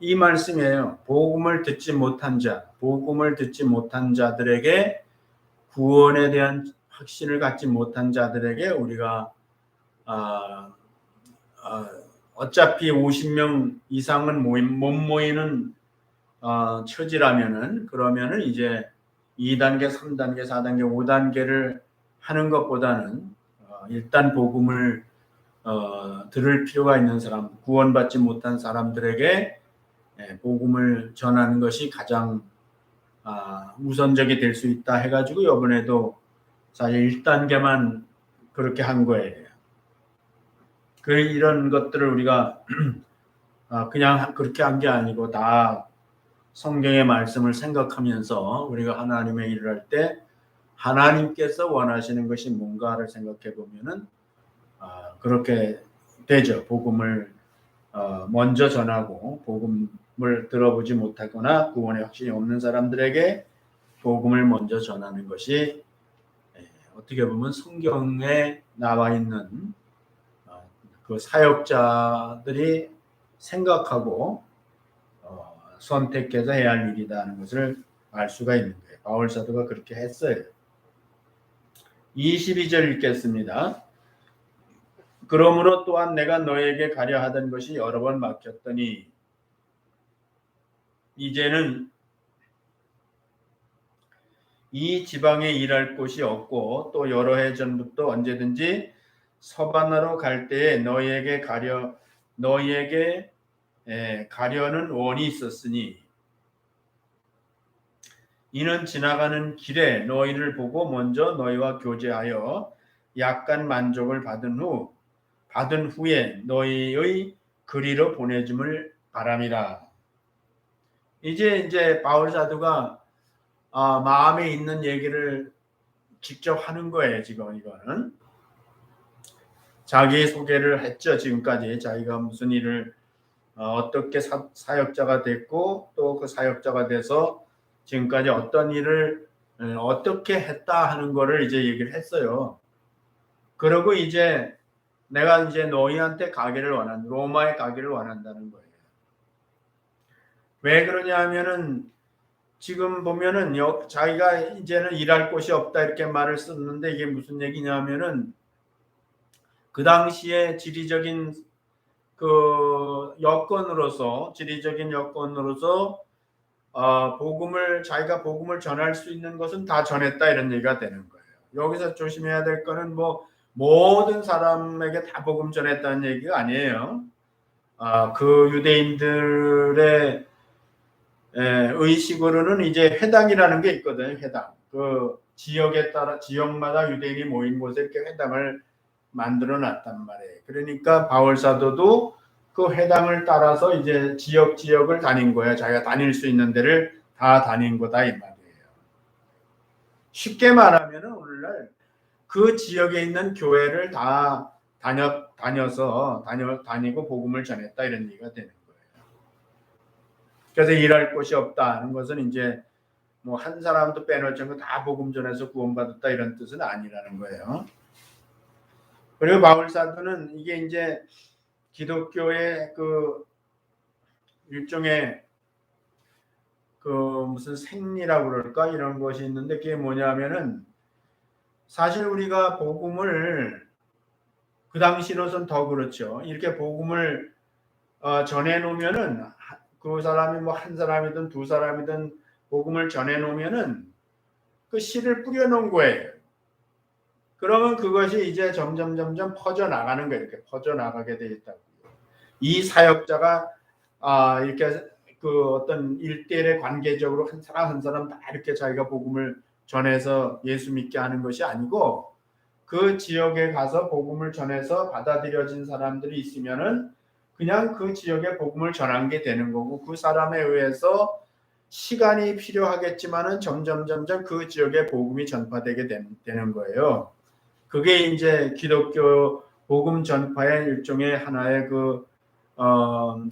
이 말씀이에요. 복음을 듣지 못한 자들에게, 구원에 대한 확신을 갖지 못한 자들에게 우리가 어차피 50명 이상은 못 모이는 처지라면은, 그러면은 이제 2단계, 3단계, 4단계, 5단계를 하는 것보다는 일단 복음을 들을 필요가 있는 사람, 구원받지 못한 사람들에게 복음을 전하는 것이 가장 우선적이 될 수 있다 해가지고 이번에도 사실 1단계만 그렇게 한 거예요. 이런 것들을 우리가 그냥 그렇게 한 게 아니고 다 성경의 말씀을 생각하면서 우리가 하나님의 일을 할 때 하나님께서 원하시는 것이 뭔가를 생각해 보면은 그렇게 되죠. 복음을 먼저 전하고, 복음을 들어보지 못하거나 구원의 확신이 없는 사람들에게 복음을 먼저 전하는 것이 어떻게 보면 성경에 나와 있는 그 사역자들이 생각하고 선택해서 해야 할 일이다 하는 것을 알 수가 있는 거예요. 바울 사도가 그렇게 했어요. 22절 읽겠습니다. 그러므로 또한 내가 너에게 가려 하던 것이 여러 번 막혔더니 이제는 이 지방에 일할 곳이 없고 또 여러 해 전부터 언제든지 서바나로 갈 때에 너희에게 가려는 원이 있었으니 이는 지나가는 길에 너희를 보고 먼저 너희와 교제하여 약간 만족을 받은 후에 너희의 그리로 보내줌을 바람이라. 이제 바울 사도가 마음에 있는 얘기를 직접 하는 거예요. 지금 이거는 자기 소개를 했죠. 지금까지 자기가 무슨 일을 어떻게 사역자가 됐고 또 그 사역자가 돼서 지금까지 어떤 일을 어떻게 했다 하는 거를 이제 얘기를 했어요. 그리고 이제 내가 이제 너희한테 로마에 가기를 원한다는 거예요. 왜 그러냐 하면은 지금 보면은 자기가 이제는 일할 곳이 없다 이렇게 말을 썼는데 이게 무슨 얘기냐면은 그 당시에 자기가 복음을 전할 수 있는 것은 다 전했다 이런 얘기가 되는 거예요. 여기서 조심해야 될 거는 뭐 모든 사람에게 다 복음 전했다는 얘기가 아니에요. 그 유대인들의 의식으로는 이제 회당이라는 게 있거든요. 회당. 그 지역에 따라 지역마다 유대인이 모인 곳에 이렇게 회당을 만들어 놨단 말이에요. 그러니까 바울 사도도 그 회당을 따라서 이제 지역을 다닌 거야. 자기가 다닐 수 있는 데를 다 다닌 거다 이 말이에요. 쉽게 말하면 오늘날 그 지역에 있는 교회를 다 다니고 복음을 전했다 이런 얘기가 되는 거예요. 그래서 일할 곳이 없다 하는 것은 이제 뭐 한 사람도 빼놓지 않고 다 복음 전해서 구원받았다 이런 뜻은 아니라는 거예요. 그리고 바울 사도는 이게 이제 기독교의 그 일종의 그 무슨 생리라고 그럴까 이런 것이 있는데 그게 뭐냐면은 사실 우리가 복음을 그 당시로선 더 그렇죠. 이렇게 복음을 전해 놓으면은 그 사람이 뭐 한 사람이든 두 사람이든 복음을 전해 놓으면은 그 씨를 뿌려 놓은 거예요. 그러면 그것이 이제 점점 퍼져 나가는 거예요. 이렇게 퍼져 나가게 돼 있다고. 이 사역자가 이렇게 그 어떤 일대일의 관계적으로 한 사람 다 이렇게 자기가 복음을 전해서 예수 믿게 하는 것이 아니고 그 지역에 가서 복음을 전해서 받아들여진 사람들이 있으면은 그냥 그 지역에 복음을 전한 게 되는 거고 그 사람에 의해서 시간이 필요하겠지만은 점점 그 지역에 복음이 전파되게 되는 거예요. 그게 이제 기독교 복음 전파의 일종의 하나의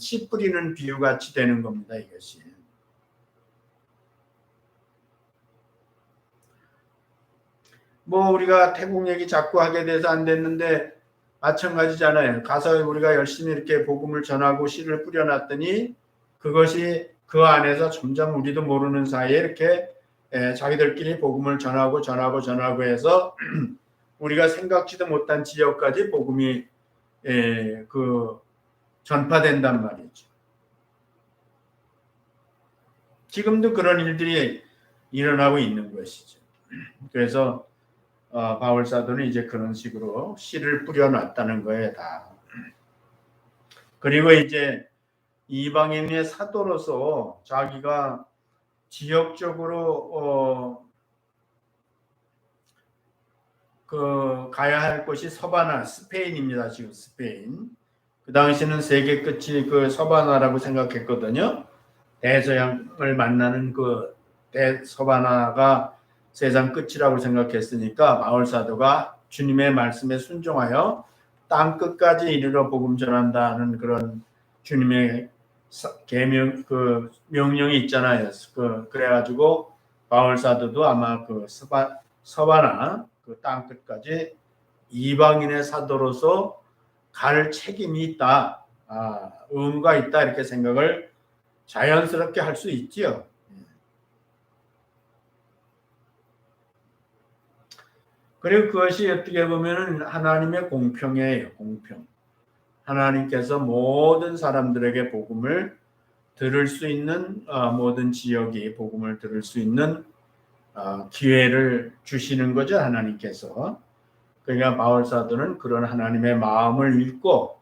씨 뿌리는 비유 같이 되는 겁니다. 이것이. 뭐 우리가 태국 얘기 자꾸 하게 돼서 안 됐는데 마찬가지잖아요. 가서 우리가 열심히 이렇게 복음을 전하고 씨를 뿌려놨더니 그것이 그 안에서 점점 우리도 모르는 사이에 이렇게 자기들끼리 복음을 전하고 해서 우리가 생각지도 못한 지역까지 복음이 전파된단 말이죠. 지금도 그런 일들이 일어나고 있는 것이죠. 그래서 바울 사도는 이제 그런 식으로 씨를 뿌려놨다는 거예요, 다. 그리고 이제 이방인의 사도로서 자기가 지역적으로 가야 할 곳이 서바나, 스페인입니다. 지금 스페인. 그 당시는 세계 끝이 그 서바나라고 생각했거든요. 대서양을 만나는 그 서바나가 세상 끝이라고 생각했으니까 바울 사도가 주님의 말씀에 순종하여 땅 끝까지 이르러 복음 전한다는 그런 주님의 계명 명령이 있잖아요. 그래가지고 바울 사도도 아마 그 서바나 그 땅 끝까지 이방인의 사도로서 갈 책임이 있다, 의무가 있다 이렇게 생각을 자연스럽게 할 수 있지요. 그리고 그것이 어떻게 보면 하나님의 공평이에요. 공평. 하나님께서 모든 사람들에게 복음을 들을 수 있는 모든 지역이 복음을 들을 수 있는 기회를 주시는 거죠. 하나님께서. 그러니까 바울 사도는 그런 하나님의 마음을 읽고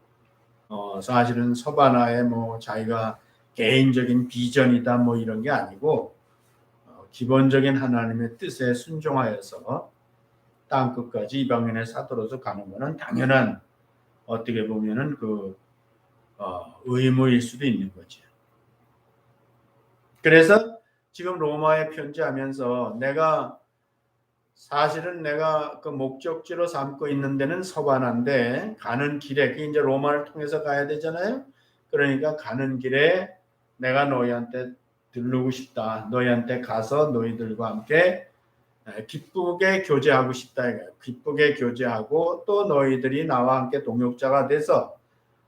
사실은 서바나의 뭐 자기가 개인적인 비전이다 뭐 이런 게 아니고 기본적인 하나님의 뜻에 순종하여서 땅 끝까지 이방인의 사도로서 가는 것은 당연한 어떻게 보면은 의무일 수도 있는 거죠. 그래서 지금 로마에 편지하면서 사실은 내가 그 목적지로 삼고 있는 데는 서바나인데 가는 길에 그 이제 로마를 통해서 가야 되잖아요. 그러니까 가는 길에 내가 너희한테 들르고 싶다. 너희한테 가서 너희들과 함께 기쁘게 교제하고 싶다. 기쁘게 교제하고 또 너희들이 나와 함께 동역자가 돼서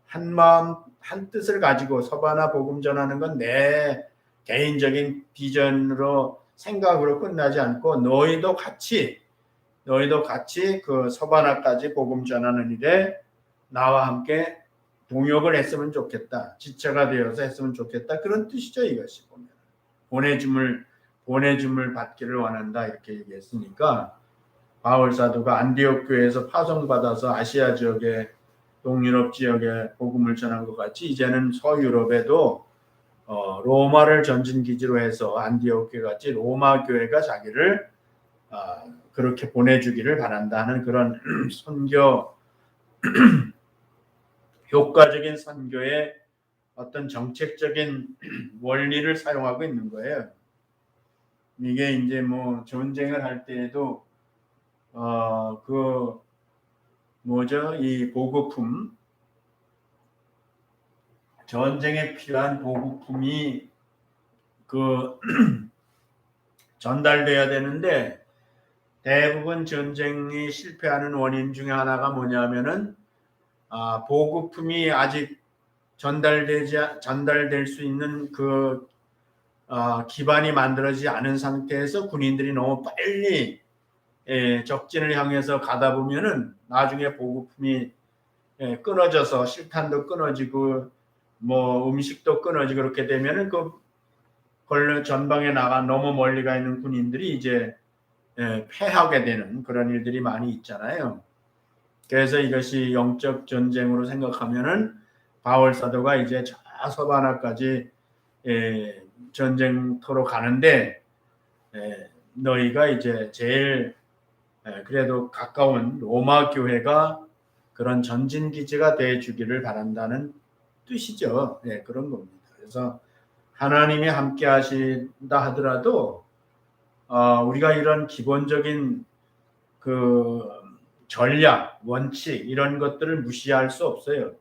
한 마음 한 뜻을 가지고 서바나 복음 전하는 건 내 개인적인 비전으로 생각으로 끝나지 않고 너희도 같이 그 서바나까지 복음 전하는 일에 나와 함께 동역을 했으면 좋겠다. 지체가 되어서 했으면 좋겠다. 그런 뜻이죠, 이것이 보면. 보내줌을 받기를 원한다 이렇게 얘기했으니까 바울 사도가 안디옥 교회에서 파송받아서 아시아 지역에 동유럽 지역에 복음을 전한 것 같이 이제는 서유럽에도 로마를 전진 기지로 해서 안디옥 교회 같이 로마 교회가 자기를 그렇게 보내주기를 바란다는 그런 선교 효과적인 선교의 어떤 정책적인 원리를 사용하고 있는 거예요. 이게 이제 뭐 전쟁을 할 때에도 이 보급품 전쟁에 필요한 보급품이 전달돼야 되는데 대부분 전쟁이 실패하는 원인 중에 하나가 뭐냐면은 보급품이 아직 전달될 수 있는 기반이 만들어지지 않은 상태에서 군인들이 너무 빨리 적진을 향해서 가다 보면은 나중에 보급품이 끊어져서 실탄도 끊어지고 뭐 음식도 끊어지고 그렇게 되면은 전방에 너무 멀리 가 있는 군인들이 이제 패하게 되는 그런 일들이 많이 있잖아요. 그래서 이것이 영적 전쟁으로 생각하면은 바울 사도가 이제 저 서바나까지 전쟁터로 가는데 너희가 이제 제일 그래도 가까운 로마 교회가 그런 전진 기지가 돼 주기를 바란다는 뜻이죠. 그런 겁니다. 그래서 하나님이 함께 하신다 하더라도 우리가 이런 기본적인 전략, 원칙 이런 것들을 무시할 수 없어요.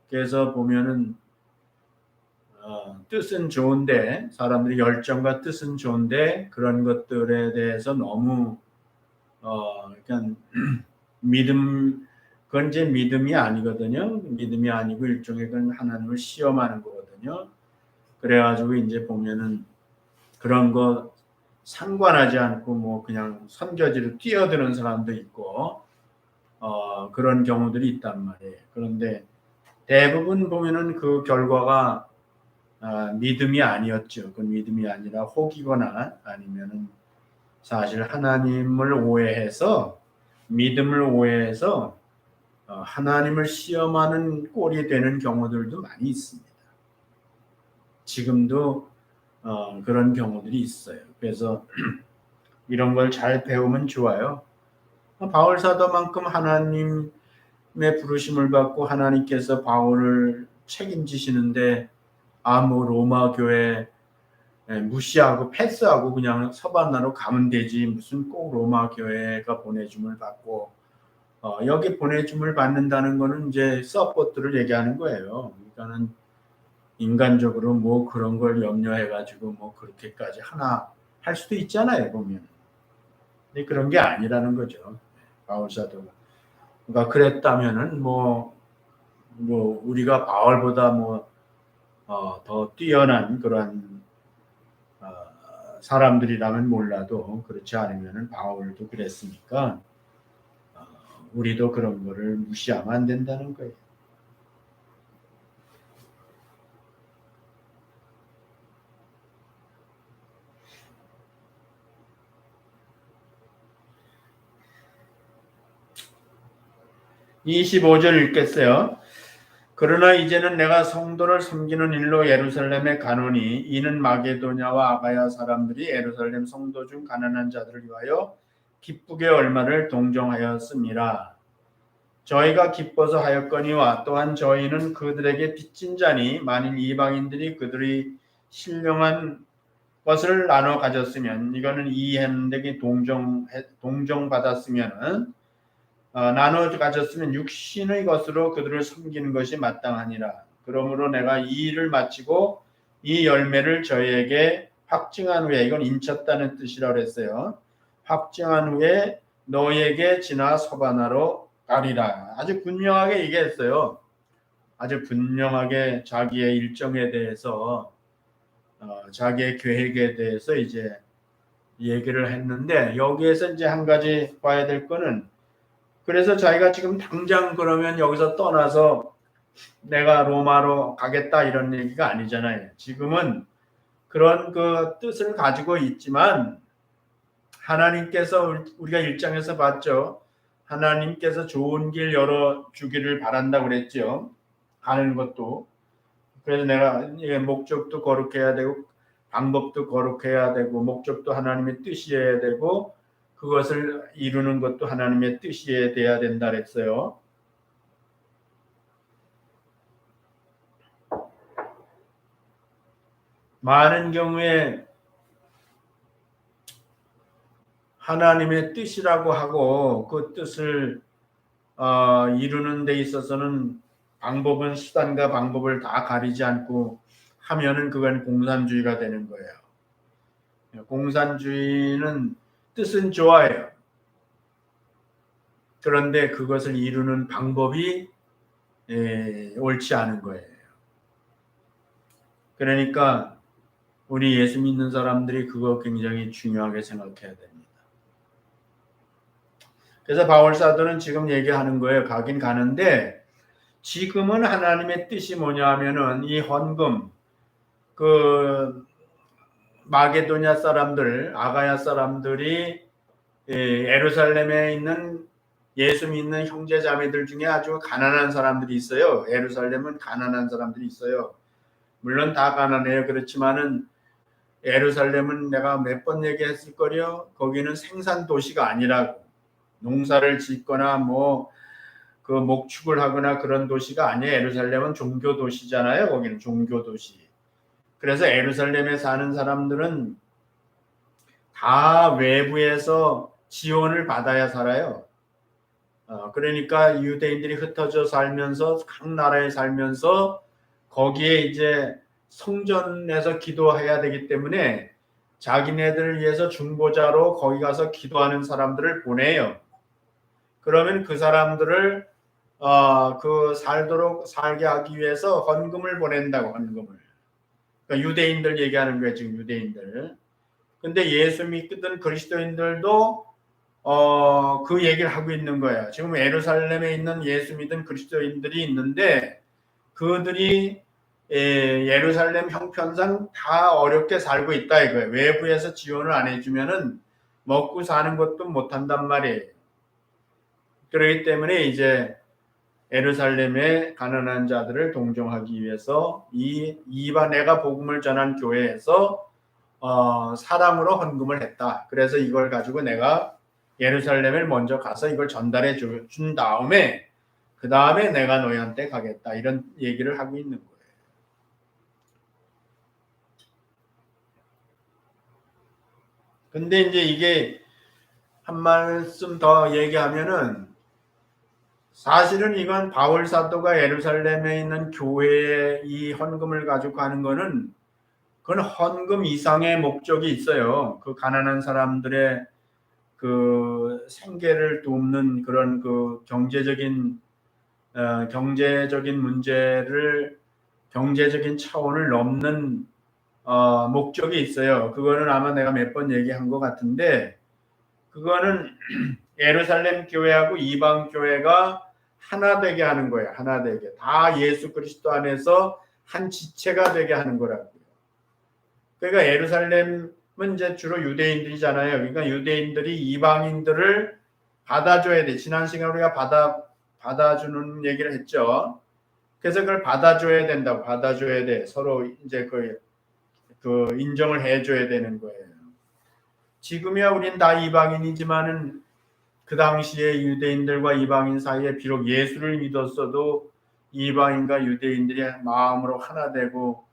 그래서 보면은 뜻은 좋은데 사람들이 열정과 뜻은 좋은데 그런 것들에 대해서 너무 그냥 그건 이제 믿음이 아니거든요. 믿음이 아니고 일종의 그건 하나님을 시험하는 거거든요. 그래가지고 이제 보면은 그런 거 상관하지 않고 뭐 그냥 선교지로 뛰어드는 사람도 있고 그런 경우들이 있단 말이에요. 그런데 대부분 보면은 그 결과가 믿음이 아니었죠. 그건 믿음이 아니라 혹이거나 아니면은 사실 하나님을 오해해서 믿음을 오해해서 하나님을 시험하는 꼴이 되는 경우들도 많이 있습니다. 지금도 그런 경우들이 있어요. 그래서 이런 걸 잘 배우면 좋아요. 바울 사도만큼 하나님의 부르심을 받고 하나님께서 바울을 책임지시는데 뭐 로마 교회 무시하고 패스하고 그냥 서바나로 가면 되지 무슨 꼭 로마 교회가 보내줌을 받고 여기 보내줌을 받는다는 거는 이제 서포트를 얘기하는 거예요. 그러니까는 인간적으로 뭐 그런 걸 염려해가지고 뭐 그렇게까지 하나 할 수도 있잖아요 보면. 근데 그런 게 아니라는 거죠. 바울 사도가. 그러니까 그랬다면은 뭐 우리가 바울보다 더 뛰어난 그런 사람들이라면 몰라도 그렇지 않으면은 바울도 그랬으니까 우리도 그런 거를 무시하면 안 된다는 거예요. (25절) 읽겠어요. 그러나 이제는 내가 성도를 섬기는 일로 예루살렘에 가노니 이는 마게도냐와 아가야 사람들이 예루살렘 성도 중 가난한 자들을 위하여 기쁘게 얼마를 동정하였습니다. 저희가 기뻐서 하였거니와 또한 저희는 그들에게 빚진 자니 만일 이방인들이 그들이 신령한 것을 나눠 가졌으면 이거는 이해되게 동정받았으면은 나눠 가졌으면 육신의 것으로 그들을 섬기는 것이 마땅하니라. 그러므로 내가 이 일을 마치고 이 열매를 저희에게 확증한 후에 이건 인쳤다는 뜻이라고 그랬어요. 확증한 후에 너희에게 지나 서바나로 가리라. 아주 분명하게 얘기했어요. 아주 분명하게 자기의 일정에 대해서 자기의 계획에 대해서 이제 얘기를 했는데 여기에서 이제 한 가지 봐야 될 거는 그래서 자기가 지금 당장 그러면 여기서 떠나서 내가 로마로 가겠다 이런 얘기가 아니잖아요. 지금은 그런 그 뜻을 가지고 있지만 하나님께서 우리가 1장에서 봤죠. 하나님께서 좋은 길 열어 주기를 바란다고 그랬죠. 가는 것도. 그래서 내가 목적도 거룩해야 되고 방법도 거룩해야 되고 목적도 하나님의 뜻이어야 되고 그것을 이루는 것도 하나님의 뜻이어야 돼야 된다 그랬어요. 많은 경우에 하나님의 뜻이라고 하고 그 뜻을 이루는 데 있어서는 방법은 수단과 방법을 다 가리지 않고 하면은 그건 공산주의가 되는 거예요. 공산주의는 뜻은 좋아요. 그런데 그것을 이루는 방법이 옳지 않은 거예요. 그러니까 우리 예수 믿는 사람들이 그거 굉장히 중요하게 생각해야 됩니다. 그래서 바울 사도는 지금 얘기하는 거예요. 가긴 가는데 지금은 하나님의 뜻이 뭐냐 하면은 이 헌금 그 마게도냐 사람들 아가야 사람들이 예루살렘에 있는 예수 믿는 형제 자매들 중에 아주 가난한 사람들이 있어요. 예루살렘은 가난한 사람들이 있어요. 물론 다 가난해요. 그렇지만은 예루살렘은 내가 몇 번 얘기했을 거요. 거기는 생산 도시가 아니라고. 농사를 짓거나 뭐 그 목축을 하거나 그런 도시가 아니에요. 예루살렘은 종교 도시잖아요. 거기는 종교 도시. 그래서 예루살렘에 사는 사람들은 다 외부에서 지원을 받아야 살아요. 그러니까 유대인들이 흩어져 살면서 각 나라에 살면서 거기에 이제 성전에서 기도해야 되기 때문에 자기네들을 위해서 중보자로 거기 가서 기도하는 사람들을 보내요. 그러면 그 사람들을 그 살게 하기 위해서 헌금을 보낸다고. 헌금을. 그러니까 유대인들 얘기하는 거예요. 지금 유대인들. 근데 예수 믿던 그리스도인들도 그 얘기를 하고 있는 거예요. 지금 예루살렘에 있는 예수 믿은 그리스도인들이 있는데 그들이 예루살렘 형편상 다 어렵게 살고 있다 이거예요. 외부에서 지원을 안 해주면은 먹고 사는 것도 못한단 말이에요. 그렇기 때문에 이제 예루살렘의 가난한 자들을 동정하기 위해서 내가 복음을 전한 교회에서 사랑으로 헌금을 했다. 그래서 이걸 가지고 내가 예루살렘을 먼저 가서 이걸 전달해 준 다음에 그 다음에 내가 너희한테 가겠다. 이런 얘기를 하고 있는 거예요. 근데 이제 이게 한 말씀 더 얘기하면은 사실은 이건 바울 사도가 예루살렘에 있는 교회에 이 헌금을 가지고 가는 거는 그건 헌금 이상의 목적이 있어요. 그 가난한 사람들의 그 생계를 돕는 그런 그 경제적인 문제를 경제적인 차원을 넘는 목적이 있어요. 그거는 아마 내가 몇 번 얘기한 것 같은데 그거는 예루살렘 교회하고 이방 교회가 하나 되게 하는 거예요. 하나 되게. 다 예수 그리스도 안에서 한 지체가 되게 하는 거라고요. 그러니까 예루살렘은 이제 주로 유대인들이잖아요. 그러니까 유대인들이 이방인들을 받아줘야 돼. 지난 시간에 우리가 받아주는 얘기를 했죠. 그래서 그걸 받아줘야 된다고. 받아줘야 돼. 서로 이제 그 인정을 해줘야 되는 거예요. 지금이야 우린 다 이방인이지만은 그 당시에 유대인들과 이방인 사이에 비록 예수를 믿었어도 이방인과 유대인들이 마음으로 하나 되고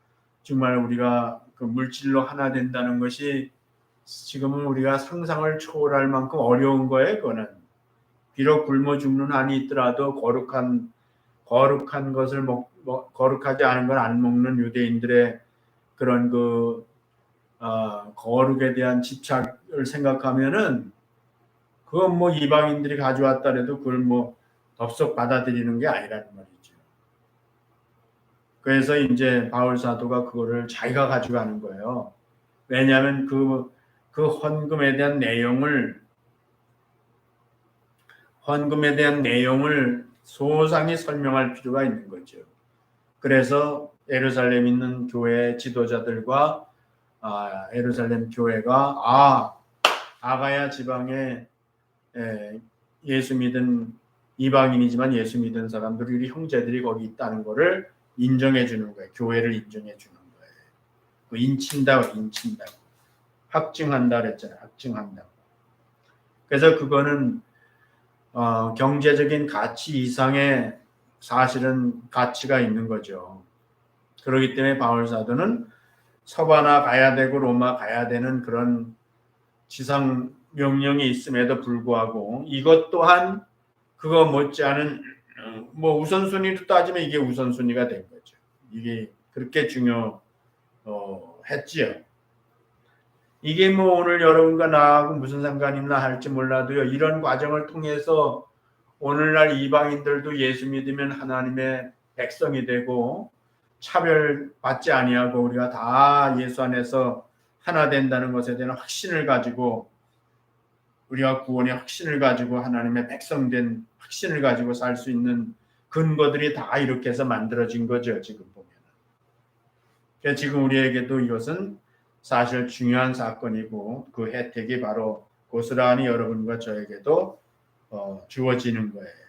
정말 우리가 그 물질로 하나 된다는 것이 지금은 우리가 상상을 초월할 만큼 어려운 거예요. 그거는 비록 굶어 죽는 한이 있더라도 거룩한 것을 거룩하지 않은 걸 안 먹는 유대인들의 그런 거룩에 대한 집착을 생각하면은 그건 뭐 이방인들이 가져왔다래도 그걸 뭐 덥석 받아들이는 게 아니라는 말이죠. 그래서 이제 바울 사도가 그거를 자기가 가져가는 거예요. 왜냐하면 그 헌금에 대한 내용을 소상히 설명할 필요가 있는 거죠. 그래서 예루살렘 있는 교회 지도자들과 예루살렘 교회가 아가야 지방에 예수 믿은 이방인이지만 예수 믿은 사람들이 우리 형제들이 거기 있다는 것을 인정해 주는 거예요. 교회를 인정해 주는 거예요. 그 인친다고 확증한다 그랬잖아요. 확증한다. 그래서 그거는 경제적인 가치 이상의 사실은 가치가 있는 거죠. 그렇기 때문에 바울 사도는 서바나 가야 되고 로마 가야 되는 그런 지상 명령이 있음에도 불구하고 이것 또한 그거 못지않은 뭐 우선순위로 따지면 이게 우선순위가 된 거죠. 이게 그렇게 중요했지요. 이게 뭐 오늘 여러분과 나하고 무슨 상관이 있나 할지 몰라도요. 이런 과정을 통해서 오늘날 이방인들도 예수 믿으면 하나님의 백성이 되고 차별받지 아니하고 우리가 다 예수 안에서 하나 된다는 것에 대한 확신을 가지고 우리가 구원의 확신을 가지고 하나님의 백성된 확신을 가지고 살 수 있는 근거들이 다 이렇게 해서 만들어진 거죠. 지금 보면. 그러니까 지금 우리에게도 이것은 사실 중요한 사건이고 그 혜택이 바로 고스란히 여러분과 저에게도 주어지는 거예요.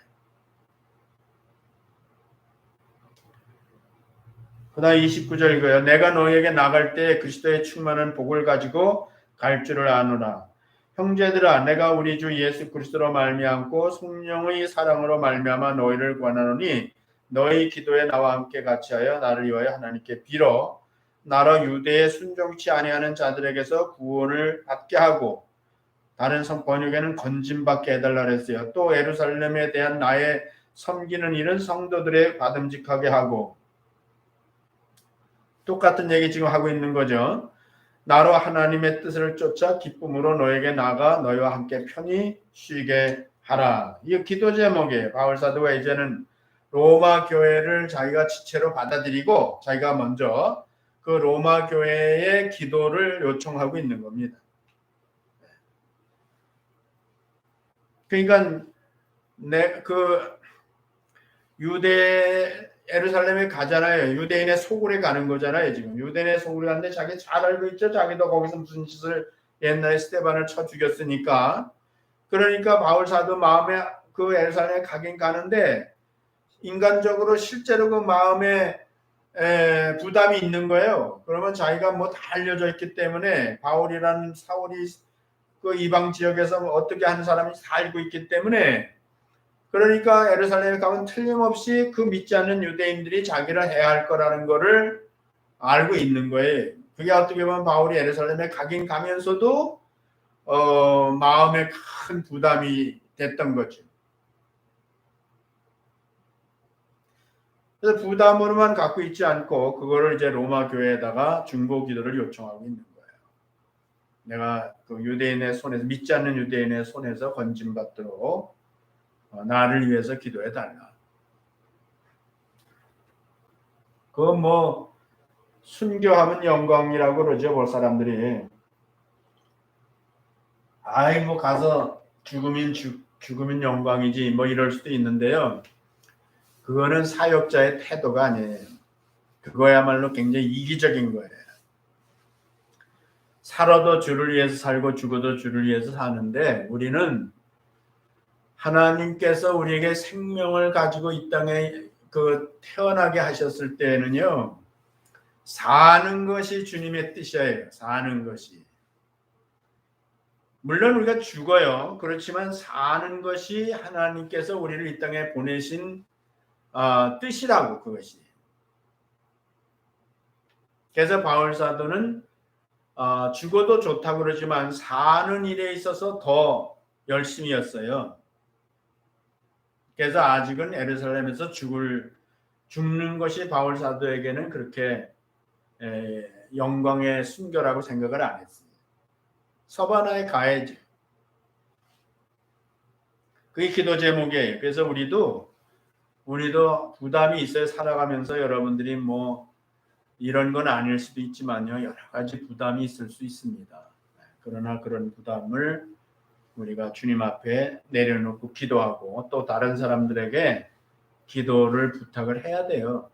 그 다음 29절 이거예요. 내가 너에게 나갈 때 그리스도의 충만한 복을 가지고 갈 줄을 아노라. 형제들아 내가 우리 주 예수 그리스도로 말미암고 성령의 사랑으로 말미암아 너희를 권하노니 너희 기도에 나와 함께 같이하여 나를 위하여 하나님께 빌어 나로 유대에 순종치 아니하는 자들에게서 구원을 받게 하고 다른 번역에는 건짐받게 해달라 그랬어요. 또 예루살렘에 대한 나의 섬기는 일은 성도들의 받음직하게 하고 똑같은 얘기 지금 하고 있는 거죠. 나로 하나님의 뜻을 쫓아 기쁨으로 너에게 나가 너희와 함께 편히 쉬게 하라. 이 기도 제목이에요. 바울 사도가 이제는 로마 교회를 자기가 지체로 받아들이고 자기가 먼저 그 로마 교회의 기도를 요청하고 있는 겁니다. 그러니까 유대 예루살렘에 가잖아요. 유대인의 소굴에 가는 거잖아요. 지금 유대인의 소굴에 갔는데 자기 잘 알고 있죠. 자기도 거기서 무슨 짓을 옛날에 스데반을 쳐 죽였으니까. 그러니까 바울 사도 마음에 그 예루살렘에 가긴 가는데 인간적으로 실제로 그 마음에 부담이 있는 거예요. 그러면 자기가 뭐 다 알려져 있기 때문에 바울이라는 사울이 그 이방 지역에서 어떻게 하는 사람이 다 알고 있기 때문에 그러니까 예루살렘에 가면 틀림없이 그 믿지 않는 유대인들이 자기를 해야 할 거라는 거를 알고 있는 거예요. 그게 어떻게 보면 바울이 예루살렘에 가긴 가면서도 마음에 큰 부담이 됐던 거죠. 그래서 부담으로만 갖고 있지 않고 그거를 이제 로마 교회에다가 중보 기도를 요청하고 있는 거예요. 내가 그 유대인의 손에서 믿지 않는 유대인의 손에서 건짐받도록 나를 위해서 기도해 달라. 그건 뭐 순교하면 영광이라고 그러죠. 볼 사람들이. 아이 뭐 가서 죽으면 영광이지 뭐 이럴 수도 있는데요. 그거는 사역자의 태도가 아니에요. 그거야말로 굉장히 이기적인 거예요. 살아도 주를 위해서 살고 죽어도 주를 위해서 사는데 우리는 하나님께서 우리에게 생명을 가지고 이 땅에 태어나게 하셨을 때는요. 사는 것이 주님의 뜻이에요. 사는 것이. 물론 우리가 죽어요. 그렇지만 사는 것이 하나님께서 우리를 이 땅에 보내신 뜻이라고 그것이. 그래서 바울 사도는 죽어도 좋다고 그러지만 사는 일에 있어서 더 열심이었어요. 그래서 아직은 예루살렘에서 죽는 것이 바울 사도에게는 그렇게 영광의 순교라고 생각을 안 했어요. 서바나에 가야지. 그게 기도 제목이에요. 그래서 우리도 부담이 있어요. 살아가면서 여러분들이 뭐 이런 건 아닐 수도 있지만요. 여러 가지 부담이 있을 수 있습니다. 그러나 그런 부담을 우리가 주님 앞에 내려놓고 기도하고 또 다른 사람들에게 기도를 부탁을 해야 돼요.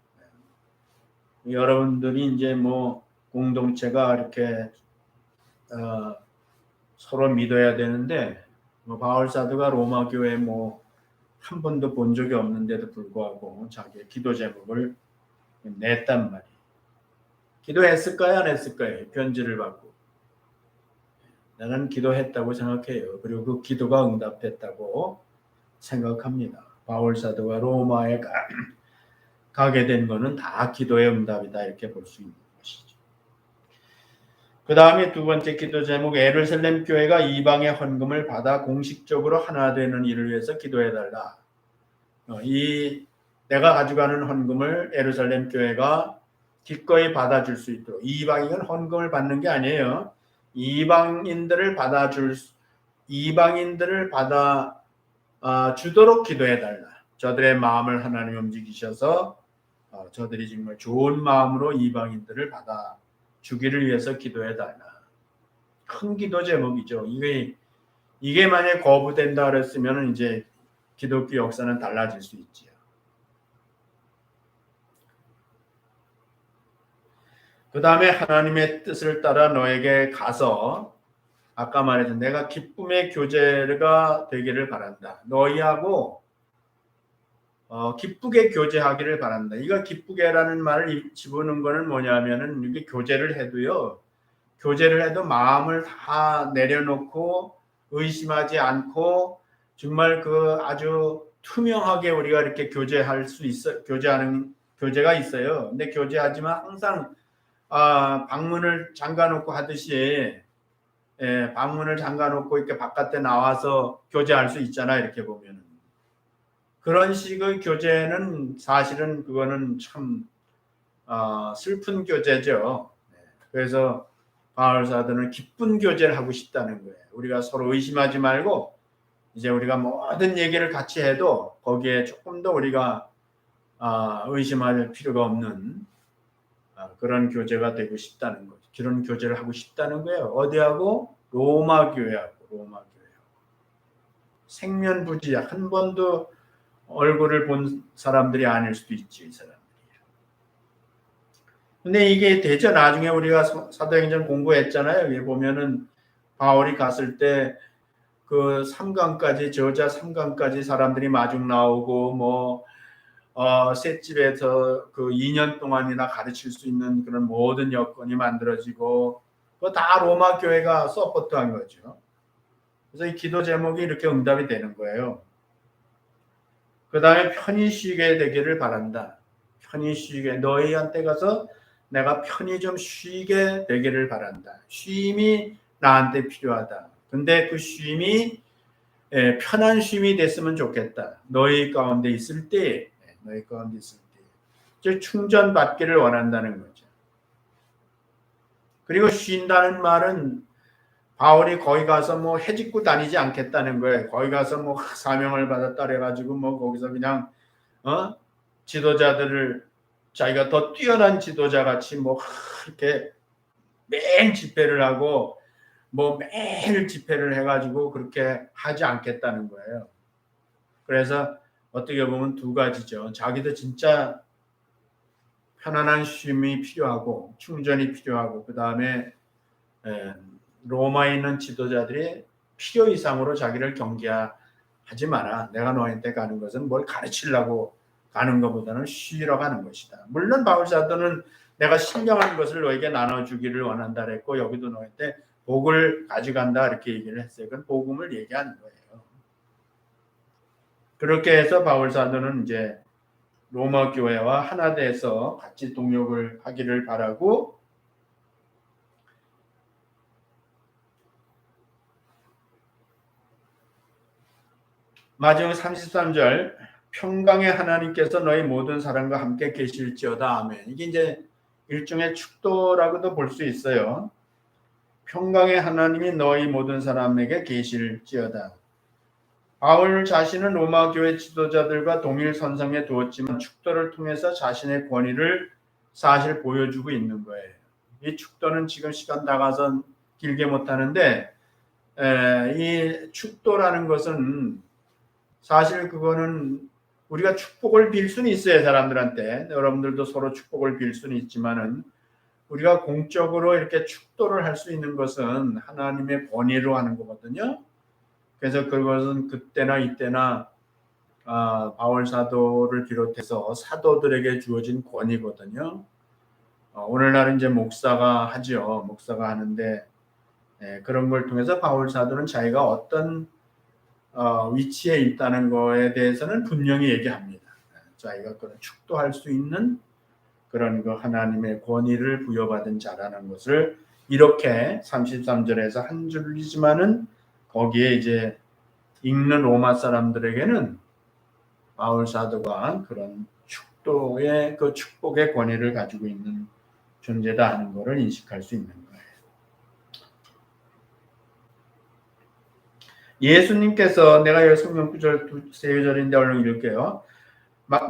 여러분들이 이제 뭐 공동체가 이렇게 서로 믿어야 되는데 바울 사도가 로마 교회에 한 번도 본 적이 없는데도 불구하고 자기의 기도 제목을 냈단 말이에요. 기도했을까요? 안 했을까요? 편지를 받고. 나는 기도했다고 생각해요. 그리고 그 기도가 응답했다고 생각합니다. 바울 사도가 로마에 가게 된 거는 다 기도의 응답이다 이렇게 볼 수 있는 것이죠. 그 다음에 두 번째 기도 제목, 예루살렘 교회가 이방의 헌금을 받아 공식적으로 하나 되는 일을 위해서 기도해달라. 이 내가 가져가는 헌금을 예루살렘 교회가 기꺼이 받아줄 수 있도록. 이방인은 헌금을 받는 게 아니에요. 이방인들을 받아 주도록 기도해달라. 저들의 마음을 하나님 움직이셔서 저들이 정말 좋은 마음으로 이방인들을 받아 주기를 위해서 기도해달라. 큰 기도 제목이죠. 이게 만약에 거부된다 그랬으면 이제 기독교 역사는 달라질 수 있지요. 그 다음에 하나님의 뜻을 따라 너에게 가서 아까 말했던 내가 기쁨의 교제가 되기를 바란다. 너희하고 기쁘게 교제하기를 바란다. 이거 기쁘게라는 말을 집어넣은 거는 뭐냐면은 이게 교제를 해도요. 교제를 해도 마음을 다 내려놓고 의심하지 않고 정말 아주 투명하게 우리가 이렇게 교제할 수 있어. 교제가 있어요. 근데 교제하지만 항상 방문을 잠가놓고 하듯이 방문을 잠가놓고 이렇게 바깥에 나와서 교제할 수 있잖아. 이렇게 보면은 그런 식의 교제는 사실은 그거는 참 슬픈 교제죠. 그래서 바울 사도는 기쁜 교제를 하고 싶다는 거예요. 우리가 서로 의심하지 말고 이제 우리가 모든 얘기를 같이 해도 거기에 조금 더 우리가 의심할 필요가 없는 그런 교제가 되고 싶다는 거죠. 그런 교제를 하고 싶다는 거예요. 어디하고? 로마 교회하고. 생면부지 한 번도 얼굴을 본 사람들이 아닐 수도 있지, 이 사람들이. 근데 이게 되죠. 나중에 우리가 사도행전 공부했잖아요. 여기 보면은 바울이 갔을 때 그 3강까지 저자 3강까지 사람들이 마중 나오고 셋집에서 그 2년 동안이나 가르칠 수 있는 그런 모든 여건이 만들어지고 그거 다 로마 교회가 서포트한 거죠. 그래서 이 기도 제목이 이렇게 응답이 되는 거예요. 그 다음에 편히 쉬게 되기를 바란다. 편히 쉬게. 너희한테 가서 내가 편히 좀 쉬게 되기를 바란다. 쉼이 나한테 필요하다. 근데 그 쉼이 편한 쉼이 됐으면 좋겠다. 너희 가운데 있을 때 충전 받기를 원한다는 거죠. 그리고 쉰다는 말은 바울이 거기 가서 해집고 다니지 않겠다는 거예요. 거기 가서 사명을 받았다 그래가지고 거기서 그냥 지도자들을 자기가 더 뛰어난 지도자 같이 이렇게 매일 집회를 하고 매일 집회를 해가지고 그렇게 하지 않겠다는 거예요. 그래서 어떻게 보면 두 가지죠. 자기도 진짜 편안한 쉼이 필요하고 충전이 필요하고 그 다음에 로마에 있는 지도자들이 필요 이상으로 자기를 경계하지 마라. 내가 너한테 가는 것은 뭘 가르치려고 가는 것보다는 쉬러 가는 것이다. 물론 바울 사도는 내가 신령한 것을 너에게 나눠주기를 원한다 그랬고 여기도 너한테 복을 가져간다 이렇게 얘기를 했어요. 그건 복음을 얘기하는 거예요. 그렇게 해서 바울 사도는 이제 로마 교회와 하나 돼서 같이 동역을 하기를 바라고 마지막 33절 평강의 하나님께서 너희 모든 사람과 함께 계실지어다. 아멘. 이게 이제 일종의 축도라고도 볼 수 있어요. 평강의 하나님이 너희 모든 사람에게 계실지어다. 바울 자신은 로마 교회 지도자들과 동일 선상에 두었지만 축도를 통해서 자신의 권위를 사실 보여주고 있는 거예요. 이 축도는 지금 시간 나가서 길게 못하는데 이 축도라는 것은 사실 그거는 우리가 축복을 빌 수는 있어요. 사람들한테. 여러분들도 서로 축복을 빌 수는 있지만은 우리가 공적으로 이렇게 축도를 할 수 있는 것은 하나님의 권위로 하는 거거든요. 그래서 그것은 그때나 이때나 바울 사도를 비롯해서 사도들에게 주어진 권위거든요. 오늘날은 이제 목사가 하죠. 목사가 하는데 그런 걸 통해서 바울 사도는 자기가 어떤 위치에 있다는 거에 대해서는 분명히 얘기합니다. 자기가 그런 축도할 수 있는 그런 그 하나님의 권위를 부여받은 자라는 것을 이렇게 33절에서 한 줄이지만은 거기에 이제 읽는 로마 사람들에게는 바울 사도가 그런 축도의 그 축복의 권위를 가지고 있는 존재다 하는 것을 인식할 수 있는 거예요. 예수님께서 내가 여기 성경 구절 세 구절인데 얼른 읽을게요.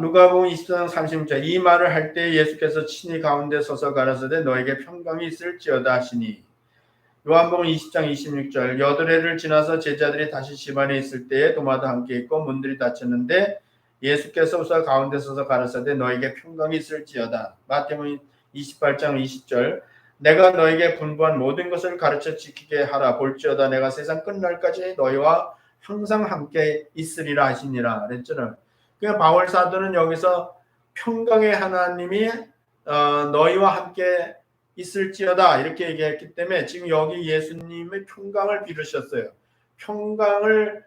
누가복음 24장 36절 이 말을 할 때 예수께서 친히 가운데 서서 가라사대 너에게 평강이 있을지어다 하시니 요한복음 20장 26절 여드레를 지나서 제자들이 다시 집안에 있을 때에 도마도 함께 있고 문들이 닫혔는데 예수께서 우선 가운데 서서 가라사대 너에게 평강이 있을지어다. 마태복음 28장 20절 내가 너에게 분부한 모든 것을 가르쳐 지키게 하라. 볼지어다 내가 세상 끝날까지 너희와 항상 함께 있으리라 하시니라 그랬잖아요. 그러니까 바울 사도는 여기서 평강의 하나님이 너희와 함께 있을지어다 이렇게 얘기했기 때문에 지금 여기 예수님의 평강을 빌으셨어요. 평강을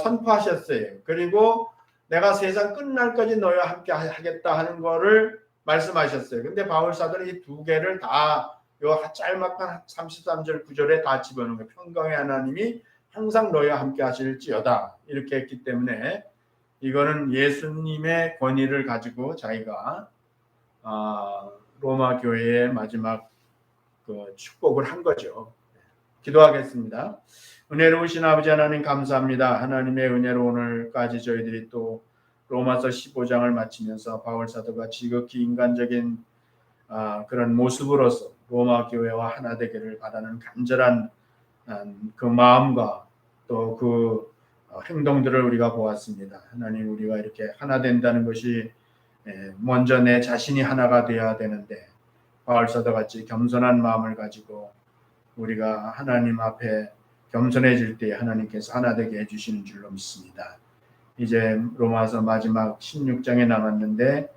선포하셨어요. 그리고 내가 세상 끝날까지 너희와 함께 하겠다 하는 거를 말씀하셨어요. 근데 바울 사도는 이 두 개를 다 요 짤막한 33절 9절에 다 집어넣은 거예요. 평강의 하나님이 항상 너희와 함께 하실지어다 이렇게 했기 때문에 이거는 예수님의 권위를 가지고 자기가 로마 교회의 마지막 그 축복을 한 거죠. 기도하겠습니다. 은혜로우신 아버지 하나님 감사합니다. 하나님의 은혜로 오늘까지 저희들이 또 로마서 15장을 마치면서 바울 사도가 지극히 인간적인 그런 모습으로서 로마 교회와 하나 되기를 바라는 간절한 그 마음과 또 그 행동들을 우리가 보았습니다. 하나님 우리가 이렇게 하나 된다는 것이 먼저 내 자신이 하나가 되어야 되는데 바울 사도 같이 겸손한 마음을 가지고 우리가 하나님 앞에 겸손해질 때 하나님께서 하나 되게 해주시는 줄로 믿습니다. 이제 로마서 마지막 16장에 남았는데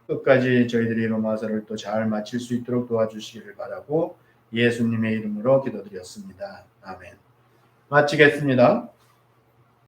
끝까지 저희들이 로마서를 또 잘 마칠 수 있도록 도와주시기를 바라고 예수님의 이름으로 기도드렸습니다. 아멘. 마치겠습니다.